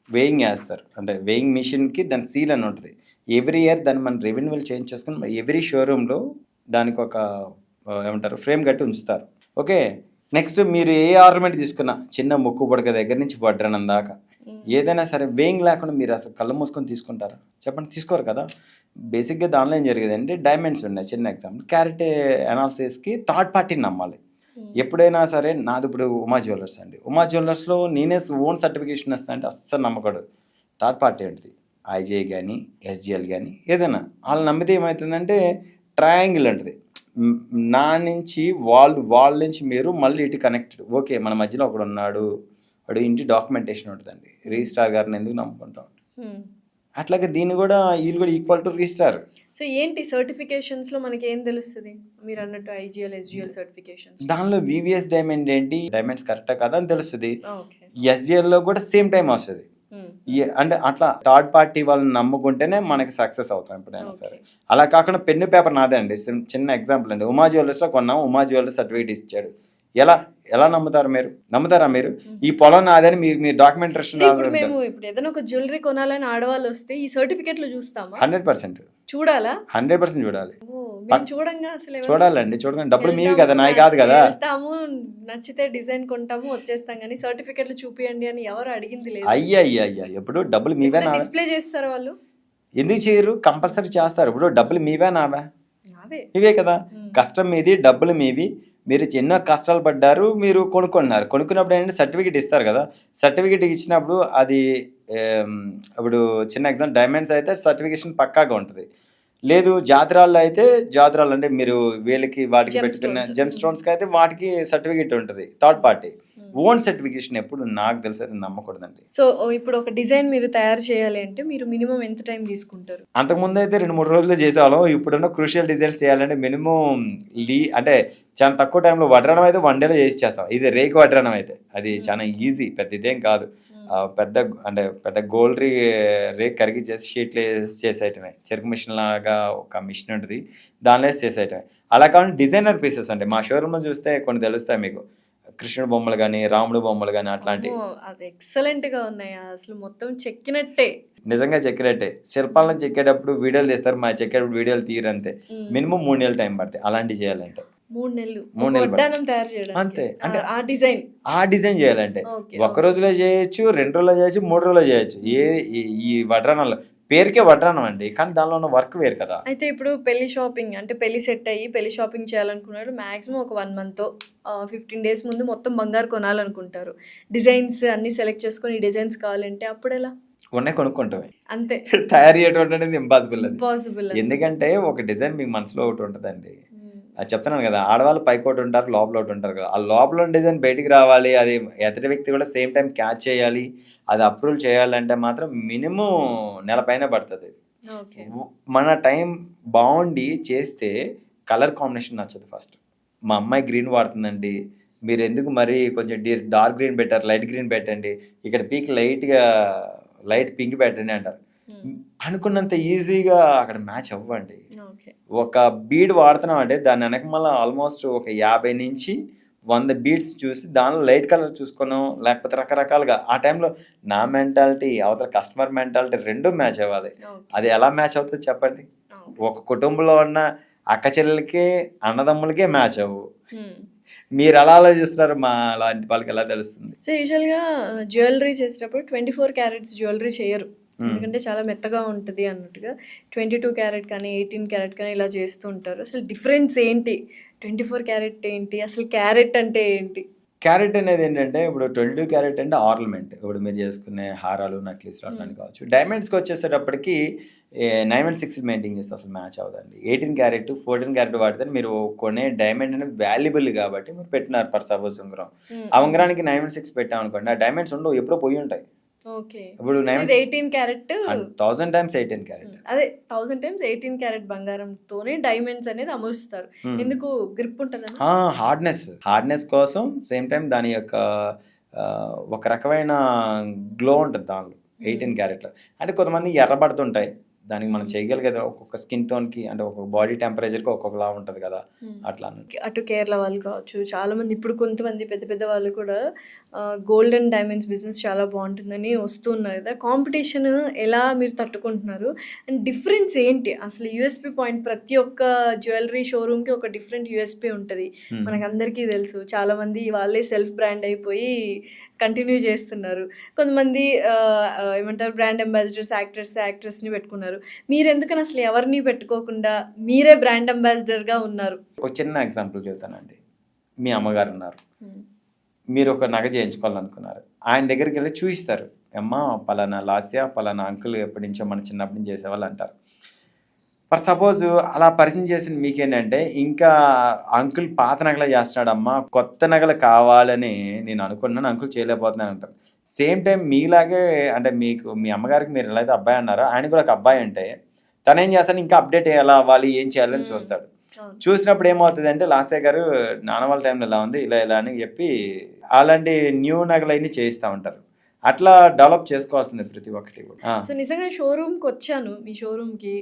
వేయింగ్ వేస్తారు. అంటే వేయింగ్ మిషన్కి దాని సీల్ అని ఉంటుంది. ఎవ్రీ ఇయర్ దాన్ని మనం రెవెన్యూలు చేంజ్ చేసుకుని ఎవ్రీ షోరూంలో దానికి ఒక ఏమంటారు ఫ్రేమ్ కట్టి ఉంచుతారు. ఓకే, నెక్స్ట్ మీరు ఏ ఆర్నమెంట్ తీసుకున్నా, చిన్న ముక్కు పొడక దగ్గర నుంచి వడ్రనం దాకా ఏదైనా సరే వేయింగ్ లేకుండా మీరు అసలు కళ్ళు మూసుకొని తీసుకుంటారా? చెప్పండి, తీసుకోరు కదా. బేసిక్గా దానిలో ఏం జరిగేది అంటే డైమండ్స్ ఉన్నాయి. చిన్న ఎగ్జాంపుల్, క్యారెట్ అనాలిసిస్కి థర్డ్ పార్టీని నమ్మాలి. ఎప్పుడైనా సరే నాది ఇప్పుడు ఉమా జ్యువెలర్స్ అండి. ఉమా జ్యువెలర్స్‌లో నేనే ఓన్ సర్టిఫికేషన్ ఇస్తా అంటే అస్సలు నమ్మకూడదు. థర్డ్ పార్టీ ఏంటిది ఐజీఐ కానీ, ఎస్జీఎల్ కానీ ఏదైనా వాళ్ళు నమ్మితే ఏమవుతుందంటే ట్రయాంగిల్ అంటది. నా నుంచి వాళ్ళ నుంచి మీరు మళ్ళీ ఇటు కనెక్టెడ్. ఓకే మన మధ్యలో ఒకడు ఉన్నాడు, వాడు ఇంటి డాక్యుమెంటేషన్ ఉంటుందండి. రిజిస్ట్రార్ గారిని ఎందుకు నమ్ముకుంటాం? అట్లాగే దీన్ని కూడా వీళ్ళు కూడా ఈక్వల్ టు రిజిస్ట్రార్. సో ఏంటి సర్టిఫికేషన్స్లో మనకి ఏం తెలుస్తుంది? మీరు అన్నట్టు ఐజీఎల్ ఎస్జిఎల్ సర్టిఫికేషన్స్ దానిలో వివిఎస్ డైమండ్ ఏంటి, డైమండ్స్ కరెక్టా కదా అని తెలుస్తుంది. ఓకే. ఎస్జిఎల్లో కూడా సేమ్ టైం వస్తుంది. అంటే అట్లా థర్డ్ పార్టీ వాళ్ళని నమ్ముకుంటేనే మనకి సక్సెస్ అవుతాం ఎప్పుడైనా సరే. అలా కాకుండా పెన్ను పేపర్ నాదే అండి. చిన్న ఎగ్జాంపుల్ అండి. ఉమా జ్యువెలర్స్లో కొన్నాం, ఉమా జ్యువెలర్స్ సర్టిఫికేట్ ఇచ్చాడు. ఎలా నమ్ముతారు మీరు? నమ్ముతారా మీరు? ఈ పొలం నాదని మీరు డాక్యుమెంటేషన్ మేము ఇప్పుడు ఏదైనా ఒక జ్యువెలరీ కొనాలని ఆడవాళ్ళు వస్తే ఈ సర్టిఫికెట్లు చూస్తామా? 100% చూడాలా? 100% చూడాలి. చూడంగా అసలు చూడాలండి. చూడగానే డబ్బులు మీవి కదా, నాయి కాదు కదా. వెళ్తాము, నచ్చితే డిజైన్ కొంటాము, వచ్చేస్తాం. కానీ సర్టిఫికెట్లు చూపియండి అని ఎవరు అడిగింది లేదు. అయ్యా ఎప్పుడు డబ్బులు మీవే నా డిస్ప్లే చేస్తారు వాళ్ళు. ఎందుకు చేయరు? కంపల్సరీ చేస్తారు. ఇప్పుడు డబ్బులు మీవే నావే? నావే. ఇవే కదా. కష్టం మీది, డబ్బులు మీవి. మీరు ఎన్నో కష్టాలు పడ్డారు, మీరు కొనుక్కున్నారు. కొనుక్కున్నప్పుడు ఏంటంటే సర్టిఫికేట్ ఇస్తారు కదా. సర్టిఫికేట్ ఇచ్చినప్పుడు అది ఇప్పుడు చిన్న ఎగ్జాంపుల్ డైమండ్స్ అయితే సర్టిఫికేషన్ పక్కాగా ఉంటుంది. లేదు జాతరాల్లో అయితే జాతరాలు అంటే మీరు వీళ్ళకి వాటికి పెట్టుకున్న జెమ్ స్టోన్స్కి అయితే వాటికి సర్టిఫికేట్ ఉంటుంది. థర్డ్ పార్టీ ఓన్ సర్టిఫికేషన్ ఎప్పుడు నాకు తెలిసి అయితే నమ్మకూడదండి. సో ఇప్పుడు ఒక డిజైన్ మీరు తయారు చేయాలి అంటే మీరు మినిమం ఎంత టైం తీసుకుంటారు? అంతకుముందు అయితే 2-3 రోజులు చేసేవాళ్ళం. ఇప్పుడున్న క్రూషియల్ డిజైన్స్ చేయాలంటే మినిమం అంటే చాలా తక్కువ టైంలో వడ్రణం అయితే 1 డేలో చేసి చేస్తాం. ఇది రేకు వడ్రణం అయితే అది చాలా ఈజీ, పెద్ద ఇదేం కాదు. పెద్ద గోల్డ్ రేక్ కరిగి చేసి షీట్లు చేసేయటమే. చెరుకు మిషన్ లాగా ఒక మిషన్ ఉంటుంది, దానిలో చేసేయటమే. అలా కాకుండా డిజైనర్ పీసెస్ అంటే మా షోరూంలో చూస్తే కొన్ని తెలుస్తాయి మీకు. కృష్ణుడు బొమ్మలు కానీ, రాముడు బొమ్మలు కానీ అట్లాంటివి అది ఎక్సలెంట్ గా ఉన్నాయి. అసలు మొత్తం చెక్కినట్టే, నిజంగా చెక్కినట్టే. శిల్పాలను చెక్కేటప్పుడు వీడియోలు తీస్తారు, మా చెక్కేటప్పుడు వీడియోలు తీరంతే. మినిమం 3 నెలలు టైం పడుతుంది అలాంటివి చేయాలంటే. 3 నెలలు తయారు చేయడం అంతే. అంటే ఆ డిజైన్ చేయాలంటే 1 రోజులో చేయొచ్చు, 2 రోజుల్లో చేయొచ్చు, 3 రోజుల్లో చేయొచ్చు. ఈ వడ్రానంలో పేరుకే వడ్రానం అండి, కానీ దానిలో ఉన్న వర్క్ వేరు కదా. అయితే ఇప్పుడు పెళ్లి షాపింగ్ అంటే పెళ్లి సెట్ అయ్యి పెళ్లి షాపింగ్ చేయాలనుకున్నాడు, మాక్సిమం ఒక 1 month 15 days ముందు మొత్తం బంగారు కొనాలనుకుంటారు. డిజైన్స్ అన్ని సెలెక్ట్ చేసుకొని ఈ డిజైన్స్ కావాలంటే అప్పుడు ఎలా? ఉన్నాయి కొనుక్కుంటామే అంతే. తయారు చేయడం అనేది ఇంపాసిబుల్. ఎందుకంటే ఒక డిజైన్ మీకు మనసులో ఒకటి ఉంటుందండి. అది చెప్తున్నాను కదా, ఆడవాళ్ళు పైకి ఒకటి ఉంటారు, లోపల ఒకటి ఉంటారు కదా. ఆ లోపల డిజైన్ బయటికి రావాలి, అది ఎదుటి వ్యక్తి కూడా సేమ్ టైం క్యాచ్ చేయాలి, అది అప్రూవ్ చేయాలంటే మాత్రం మినిమం నెల పైన పడుతుంది. మన టైం బాగుండి చేస్తే కలర్ కాంబినేషన్ నచ్చదు. ఫస్ట్ మా అమ్మాయి గ్రీన్ వాడుతుందండి, మీరు ఎందుకు మరి కొంచెం డార్క్ గ్రీన్ పెట్టారు, లైట్ గ్రీన్ పెట్టండి, ఇక్కడ పీక్ లైట్ పింక్ పెట్టండి అంటారు. అనుకున్నంత ఈజీగా అక్కడ మ్యాచ్ అవ్వండి. ఒక బీడ్ వాడుతున్నాం అంటే దాని వెనక మళ్ళీ ఆల్మోస్ట్ ఒక 50 నుంచి 100 బీడ్స్ చూసి దానిలో లైట్ కలర్ చూసుకున్నాం, లేకపోతే రకరకాలుగా. ఆ టైంలో నా మెంటాలిటీ అవతల కస్టమర్ మెంటాలిటీ రెండు మ్యాచ్ అవ్వాలి. అది ఎలా మ్యాచ్ అవుతుంది చెప్పండి? ఒక కుటుంబంలో ఉన్న అక్క చెల్లెలకి అన్నదమ్ములకే మ్యాచ్ అవ్వు. మీరు ఎలా ఆలోచిస్తున్నారు? మా లాంటి వాళ్ళకి ఎలా తెలుస్తుంది? సో యూజువల్గా జ్యువెలరీ చేసేటప్పుడు 24 carats జ్యువెలరీ చేయరు, ఎందుకంటే చాలా మెత్తగా ఉంటుంది అన్నట్టుగా. 22 carat కానీ 18 carat కానీ ఇలా చేస్తూ ఉంటారు. అసలు డిఫరెన్స్ ఏంటి? 24 carat ఏంటి? అసలు క్యారెట్ అంటే ఏంటి? క్యారెట్ అనేది ఏంటంటే ఇప్పుడు 22 carat అంటే ఆర్నమెంట్, ఇప్పుడు మీరు చేసుకునే హారాలు, నెక్లెస్లు అట్లాంటి కావచ్చు. డైమండ్స్కి వచ్చేసేటప్పటికి 916 మెయింటైన్ చేస్తే అసలు మ్యాచ్ అవ్వదండి. 18 carat 14 carat వాడితే మీరు కొనే డైమండ్ అనేది వాల్యుబుల్ కాబట్టి మీరు పెట్టినారు. పర్ సపోజ్ ఉంగరం, ఆ ఉంగరానికి 916 పెట్టామనుకోండి, ఆ డైమండ్స్ ఉండవు, ఎప్పుడో పోయి ఉంటాయి. ఇప్పుడు 18 carat 1000 times 18 carat, అదే 1000 times 18 carat బంగారంతోనే డైమండ్స్ అనేది అమరుస్తారు. ఎందుకు? గ్రిప్ ఉంటుంది, హార్డ్నెస్ కోసం. సేమ్ టైం దాని యొక్క ఒక రకమైన గ్లో ఉంటుంది దానిలో 18 carat లో. అంటే కొంతమంది ఎర్రబడుతుంటాయి, దానికి మనం చేయగలిగేది ఒక్కొక్క స్కిన్ టోన్కి, అంటే ఒక్కొక్క బాడీ టెంపరేచర్కి ఒక్కొక్కలా ఉంటుంది కదా, అట్లా. అటు కేరళ వాళ్ళు కావచ్చు, చాలామంది ఇప్పుడు కొంతమంది పెద్ద పెద్ద వాళ్ళు కూడా గోల్డ్ అండ్ డైమండ్స్ బిజినెస్ చాలా బాగుంటుందని వస్తున్నారు కదా. కాంపిటీషన్ ఎలా మీరు తట్టుకుంటున్నారు? అండ్ డిఫరెన్స్ ఏంటి అసలు? యూఎస్పీ పాయింట్, ప్రతి ఒక్క జ్యువెలరీ షోరూమ్కి ఒక డిఫరెంట్ యూఎస్పీ ఉంటుంది, మనకు అందరికీ తెలుసు. చాలామంది వాళ్ళే సెల్ఫ్ బ్రాండ్ అయిపోయి కంటిన్యూ చేస్తున్నారు. కొంతమంది ఏమంటారు, బ్రాండ్ అంబాసిడర్స్, యాక్ట్రెస్ని పెట్టుకున్నారు. మీరు ఎందుకని అసలు ఎవరిని పెట్టుకోకుండా మీరే బ్రాండ్ అంబాసిడర్గా ఉన్నారు? ఒక చిన్న ఎగ్జాంపుల్ చెప్తానండి. మీ అమ్మగారు ఉన్నారు, మీరు ఒక నగ చేయించుకోవాలనుకున్నారు, ఆయన దగ్గరికి వెళ్ళి చూపిస్తారు, అమ్మ పలానా లాస్య పలానా అంకుల్ ఎప్పటి నుంచో మన చిన్నప్పటి నుంచి చేసేవాళ్ళు అంటారు. ఫర్ సపోజ్ అలా పరిచయం చేసిన మీకేంటంటే ఇంకా అంకుల్ పాత నగలే చేస్తున్నాడమ్మా, కొత్త నగలు కావాలని నేను అనుకున్నాను, అంకుల్ చేయలేకపోతున్నాను అంటారు. సేమ్ టైం మీలాగే అంటే మీకు మీ అమ్మగారికి మీరు ఎలా అయితే అబ్బాయి అన్నారో ఆయన కూడా ఒక అబ్బాయి అంటే తను ఏం చేస్తాడు, ఇంకా అప్డేట్ ఎలా అవ్వాలి, ఏం చేయాలని చూస్తాడు. చూసినప్పుడు ఏమవుతుంది అంటే లాస్య గారు నాన్న వాళ్ళ టైంలో ఇలా ఉంది ఇలా ఇలా అని చెప్పి అలాంటి న్యూ నగలన్నీ చేయిస్తూ ఉంటారు. అట్లా డెవలప్ చేసుకోవాల్సింది ప్రతి ఒక్కటి కూడా. సో నిజంగా షోరూమ్కి వచ్చాను, మీ షోరూమ్కి.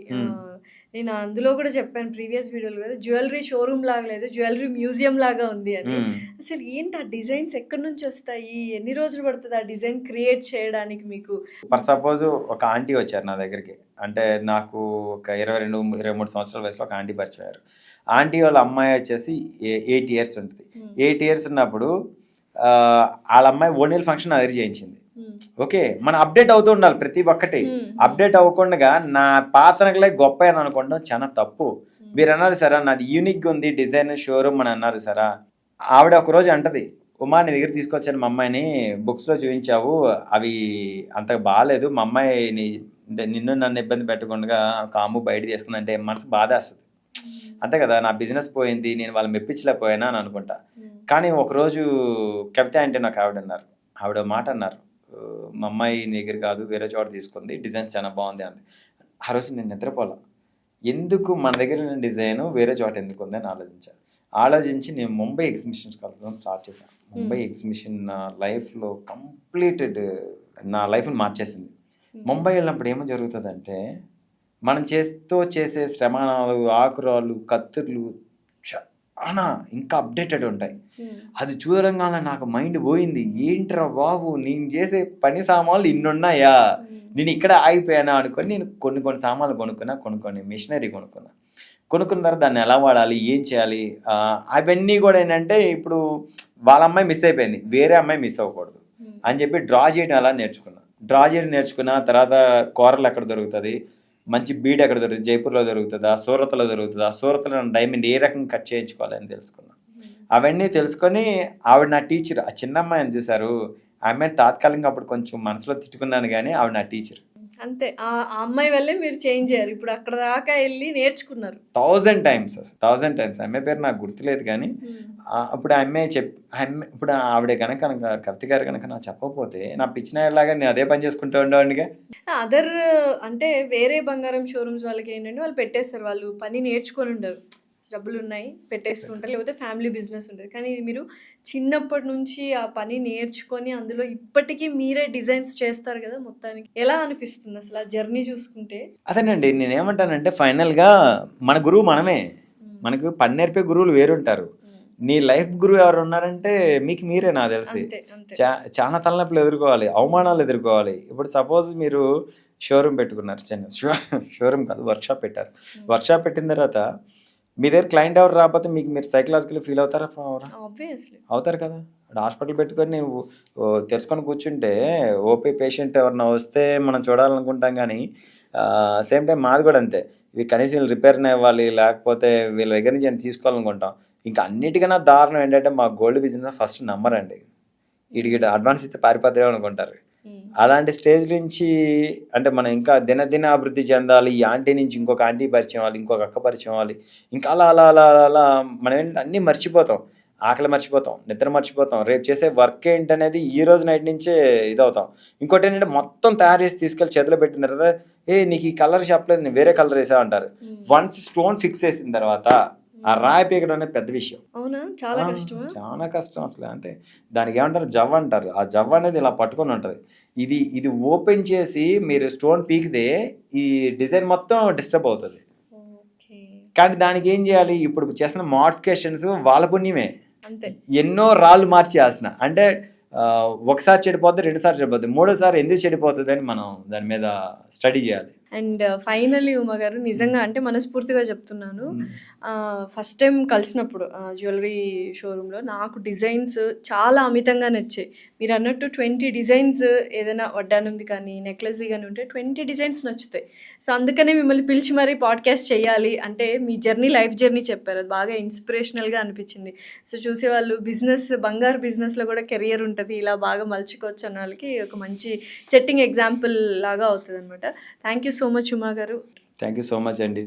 నేను అందులో కూడా చెప్పాను ప్రీవియస్ వీడియోలో కదా, జ్యువెలరీ షోరూమ్ లాగా లేదు, జ్యువెలరీ మ్యూజియం లాగా ఉంది అని. అసలు ఏంటి ఆ డిజైన్స్ ఎక్కడి నుంచి వస్తాయి, ఎన్ని రోజులు పడుతుంది ఆ డిజైన్ క్రియేట్ చేయడానికి మీకు? ఫర్ సపోజ్ ఒక ఆంటీ వచ్చారు నా దగ్గరికి, అంటే నాకు ఒక 22-23 సంవత్సరాల వయసులో ఒక ఆంటీ పరిచయం అయ్యారు. ఆంటీ వాళ్ళ అమ్మాయి వచ్చేసి 8 years ఉంటుంది. 8 years ఉన్నప్పుడు వాళ్ళ అమ్మాయి ఓణీల ఫంక్షన్ నా దగ్గర చేయించింది. ఓకే, మనం అప్డేట్ అవుతూ ఉండాలి ప్రతి ఒక్కటి. అప్డేట్ అవ్వకుండా నా పాత నగలే గొప్ప అని అనుకోవడం చాలా తప్పు. మీరు అన్నారు సరా నాది యూనిక్గా ఉంది డిజైన్ షోరూమ్ అని అన్నారు సరా. ఆవిడ ఒకరోజు అంటది, ఉమా నీ దగ్గర తీసుకొచ్చాను మా అమ్మాయిని, బుక్స్లో చూపించావు అవి అంత బాగాలేదు, మా అమ్మాయిని నిన్ను నన్ను ఇబ్బంది పెట్టకుండా కాము బయట తీసుకుందంటే మనసు బాధ వస్తుంది. అంతే కదా, నా బిజినెస్ పోయింది, నేను వాళ్ళు మెప్పించలేకపోయానా అని అనుకుంటా. కానీ ఒకరోజు కవిత అంటే నాకు ఆవిడ మాట అన్నారు, మా అమ్మాయి నీ దగ్గర కాదు వేరే చోట తీసుకుంది, డిజైన్ చాలా బాగుంది అంది. ఆ రోజు నేను నిద్రపోలా, ఎందుకు మన దగ్గర డిజైన్ వేరే చోట ఎందుకు ఉంది అని ఆలోచించి నేను ముంబై ఎగ్జిబిషన్స్ కలవడం స్టార్ట్ చేశాను. ముంబై ఎగ్జిబిషన్ నా లైఫ్లో కంప్లీటెడ్ నా లైఫ్ని మార్చేసింది. ముంబై వెళ్ళినప్పుడు ఏమో జరుగుతుందంటే మనం చేసే శ్రమాణాలు, ఆకురాలు, కత్తుర్లు చాలా ఇంకా అప్డేటెడ్ ఉంటాయి. అది చూడంగానే నాకు మైండ్ పోయింది, ఏంట్రా బాబు నేను చేసే పని సామాన్లు ఇన్నున్నాయా, నేను ఇక్కడ ఆగిపోయానా అనుకొని నేను కొన్ని సామాన్లు కొనుక్కుని మిషనరీ కొనుక్కున్న తర్వాత దాన్ని ఎలా వాడాలి, ఏం చేయాలి, అవన్నీ కూడా ఏంటంటే ఇప్పుడు వాళ్ళ అమ్మాయి మిస్ అయిపోయింది, వేరే అమ్మాయి మిస్ అవ్వకూడదు అని చెప్పి డ్రా చేయడం అలా నేర్చుకున్న తర్వాత కూరలు ఎక్కడ దొరుకుతుంది, మంచి బీడ్ ఎక్కడ దొరుకుతుంది, జైపూర్లో దొరుకుతుందా, సూరత్లో దొరుకుతుందా, సూరత్లో డైమండ్ ఏ రకంగా కట్ చేయించుకోవాలని తెలుసుకున్నాను. అవన్నీ తెలుసుకొని ఆవిడ నా టీచర్. ఆ చిన్న అమ్మాయిని చూశారు, ఆ అమ్మాయిని తాత్కాలికంగా అప్పుడు కొంచెం మనసులో తిట్టుకున్నాను, కానీ ఆవిడ నా టీచర్. అంతే, ఆ అమ్మాయి వల్లే మీరు చేంజ్ అయ్యారు, ఇప్పుడు అక్కడ దాకా వెళ్ళి నేర్చుకున్నారు 1000 times. అమ్మాయి పేరు నాకు గుర్తులేదు, కానీ అప్పుడు ఆ అమ్మాయి ఇప్పుడు ఆవిడే కనుక కవిత గారు కనుక నాకు చెప్పకపోతే నా పిచ్చినాయలాగా నేను అదే పని చేసుకుంటూ ఉండేవాడిగా. అదర్ అంటే వేరే బంగారం షోరూమ్స్ వాళ్ళకి ఏంటంటే వాళ్ళు పెట్టేస్తారు, వాళ్ళు పని నేర్చుకొని ఉండరు, డబ్బులు ఉన్నాయి పెట్టేస్తుంటారు, లేకపోతే ఫ్యామిలీ బిజినెస్ ఉంటుంది. కానీ ఇది మీరు చిన్నప్పటి నుంచి ఆ పని నేర్చుకొని అందులో ఇప్పటికీ మీరే డిజైన్స్ చేస్తారు కదా, మొత్తానికి ఎలా అనిపిస్తుంది అసలు ఆ జర్నీ చూసుకుంటే? అదేనండి, నేనేమంటానంటే ఫైనల్గా మన గురువు మనమే. మనకు పని నేర్పే గురువులు వేరుంటారు. నీ లైఫ్ గురువు ఎవరు ఉన్నారంటే మీకు మీరే, నాకు తెలిసి. చాలా తలనొప్పులు ఎదుర్కోవాలి, అవమానాలు ఎదుర్కోవాలి. ఇప్పుడు సపోజ్ మీరు షోరూమ్ పెట్టుకున్నారు, షోరూమ్ కాదు వర్క్షాప్ పెట్టారు. వర్క్షాప్ పెట్టిన తర్వాత మీ దగ్గర క్లయింట్ ఎవరు రాకపోతే మీరు సైకలాజికల్ ఫీల్ అవుతారా? అవుతారు కదా. హాస్పిటల్ పెట్టుకొని నేను తెరుచుకొని కూర్చుంటే ఓపీ పేషెంట్ ఎవరన్నా వస్తే మనం చూడాలనుకుంటాం, కానీ సేమ్ టైం మాది కూడా అంతే. ఇవి కనీసం వీళ్ళు రిపేర్ని ఇవ్వాలి, లేకపోతే వీళ్ళ దగ్గర నుంచి నేను తీసుకోవాలనుకుంటాం. ఇంకా అన్నిటికన్నా దారుణం ఏంటంటే మా గోల్డ్ బిజినెస్ ఫస్ట్ నమ్మరండి, వీడికి అడ్వాన్స్ ఇస్తే పారిపోతారేమో అనుకుంటారు. అలాంటి స్టేజ్ నుంచి అంటే మనం ఇంకా దినదిన అభివృద్ధి చెందాలి. ఈ ఆంటీ నుంచి ఇంకొక ఆంటీ పరిచయం అవ్వాలి, ఇంకొక అక్క పరిచయం అవ్వాలి, ఇంకా అలా అలా అలా అలా మనం అన్నీ మర్చిపోతాం. ఆకలి మర్చిపోతాం, నిద్ర మర్చిపోతాం, రేపు చేసే వర్క్ ఏంటనేది ఈ రోజు నైట్ నుంచే ఇదవుతాం. ఇంకోటి ఏంటంటే మొత్తం తయారు చేసి తీసుకెళ్ళి చేతిలో పెట్టిన తర్వాత నీకు ఈ కలర్ చెప్పలేదు, నేను వేరే కలర్ వేసా అంటారు. వన్స్ స్టోన్ ఫిక్స్ చేసిన తర్వాత ఆ రాయి పీకడం అనేది పెద్ద విషయం. అవునా? చాలా కష్టం అసలు. అంతే, దానికి ఏమంటారు జవ్వ అంటారు. ఆ జవ్వ అనేది ఇలా పట్టుకొని ఉంటుంది. ఇది ఓపెన్ చేసి మీరు స్టోన్ పీకితే ఈ డిజైన్ మొత్తం డిస్టర్బ్ అవుతుంది. కానీ దానికి ఏం చేయాలి, ఇప్పుడు చేసిన మోడిఫికేషన్స్ వాళ్ళ పుణ్యమే. ఎన్నో రాళ్ళు మార్చి చేసిన అంటే ఒకసారి చెడిపోద్ది, రెండుసార్లు చెడిపోద్ది, మూడోసారి ఎందుకు చెడిపోతుంది అని మనం దాని మీద స్టడీ చేయాలి. అండ్ ఫైనల్లీ ఉమా గారు నిజంగా అంటే మనస్ఫూర్తిగా చెప్తున్నాను, ఫస్ట్ టైం కలిసినప్పుడు జ్యువెలరీ షోరూంలో నాకు డిజైన్స్ చాలా అమితంగా నచ్చాయి. మీరు అన్నట్టు 20 డిజైన్స్ ఏదైనా వడ్డానంది కానీ నెక్లెస్ది కానీ ఉంటే 20 డిజైన్స్ నచ్చుతాయి. సో అందుకనే మిమ్మల్ని పిలిచి మరీ పాడ్కాస్ట్ చేయాలి అంటే మీ జర్నీ, లైఫ్ జర్నీ చెప్పారు, అది బాగా ఇన్స్పిరేషనల్గా అనిపించింది. సో చూసేవాళ్ళు బంగారు బిజినెస్లో కూడా కెరియర్ ఉంటుంది, ఇలా బాగా మలుచుకోవచ్చు అన్న వాళ్ళకి ఒక మంచి సెట్టింగ్ ఎగ్జాంపుల్ లాగా అవుతుంది అనమాట. Thank you so much Uma గారు. థ్యాంక్ యూ సో మచ్ అండి.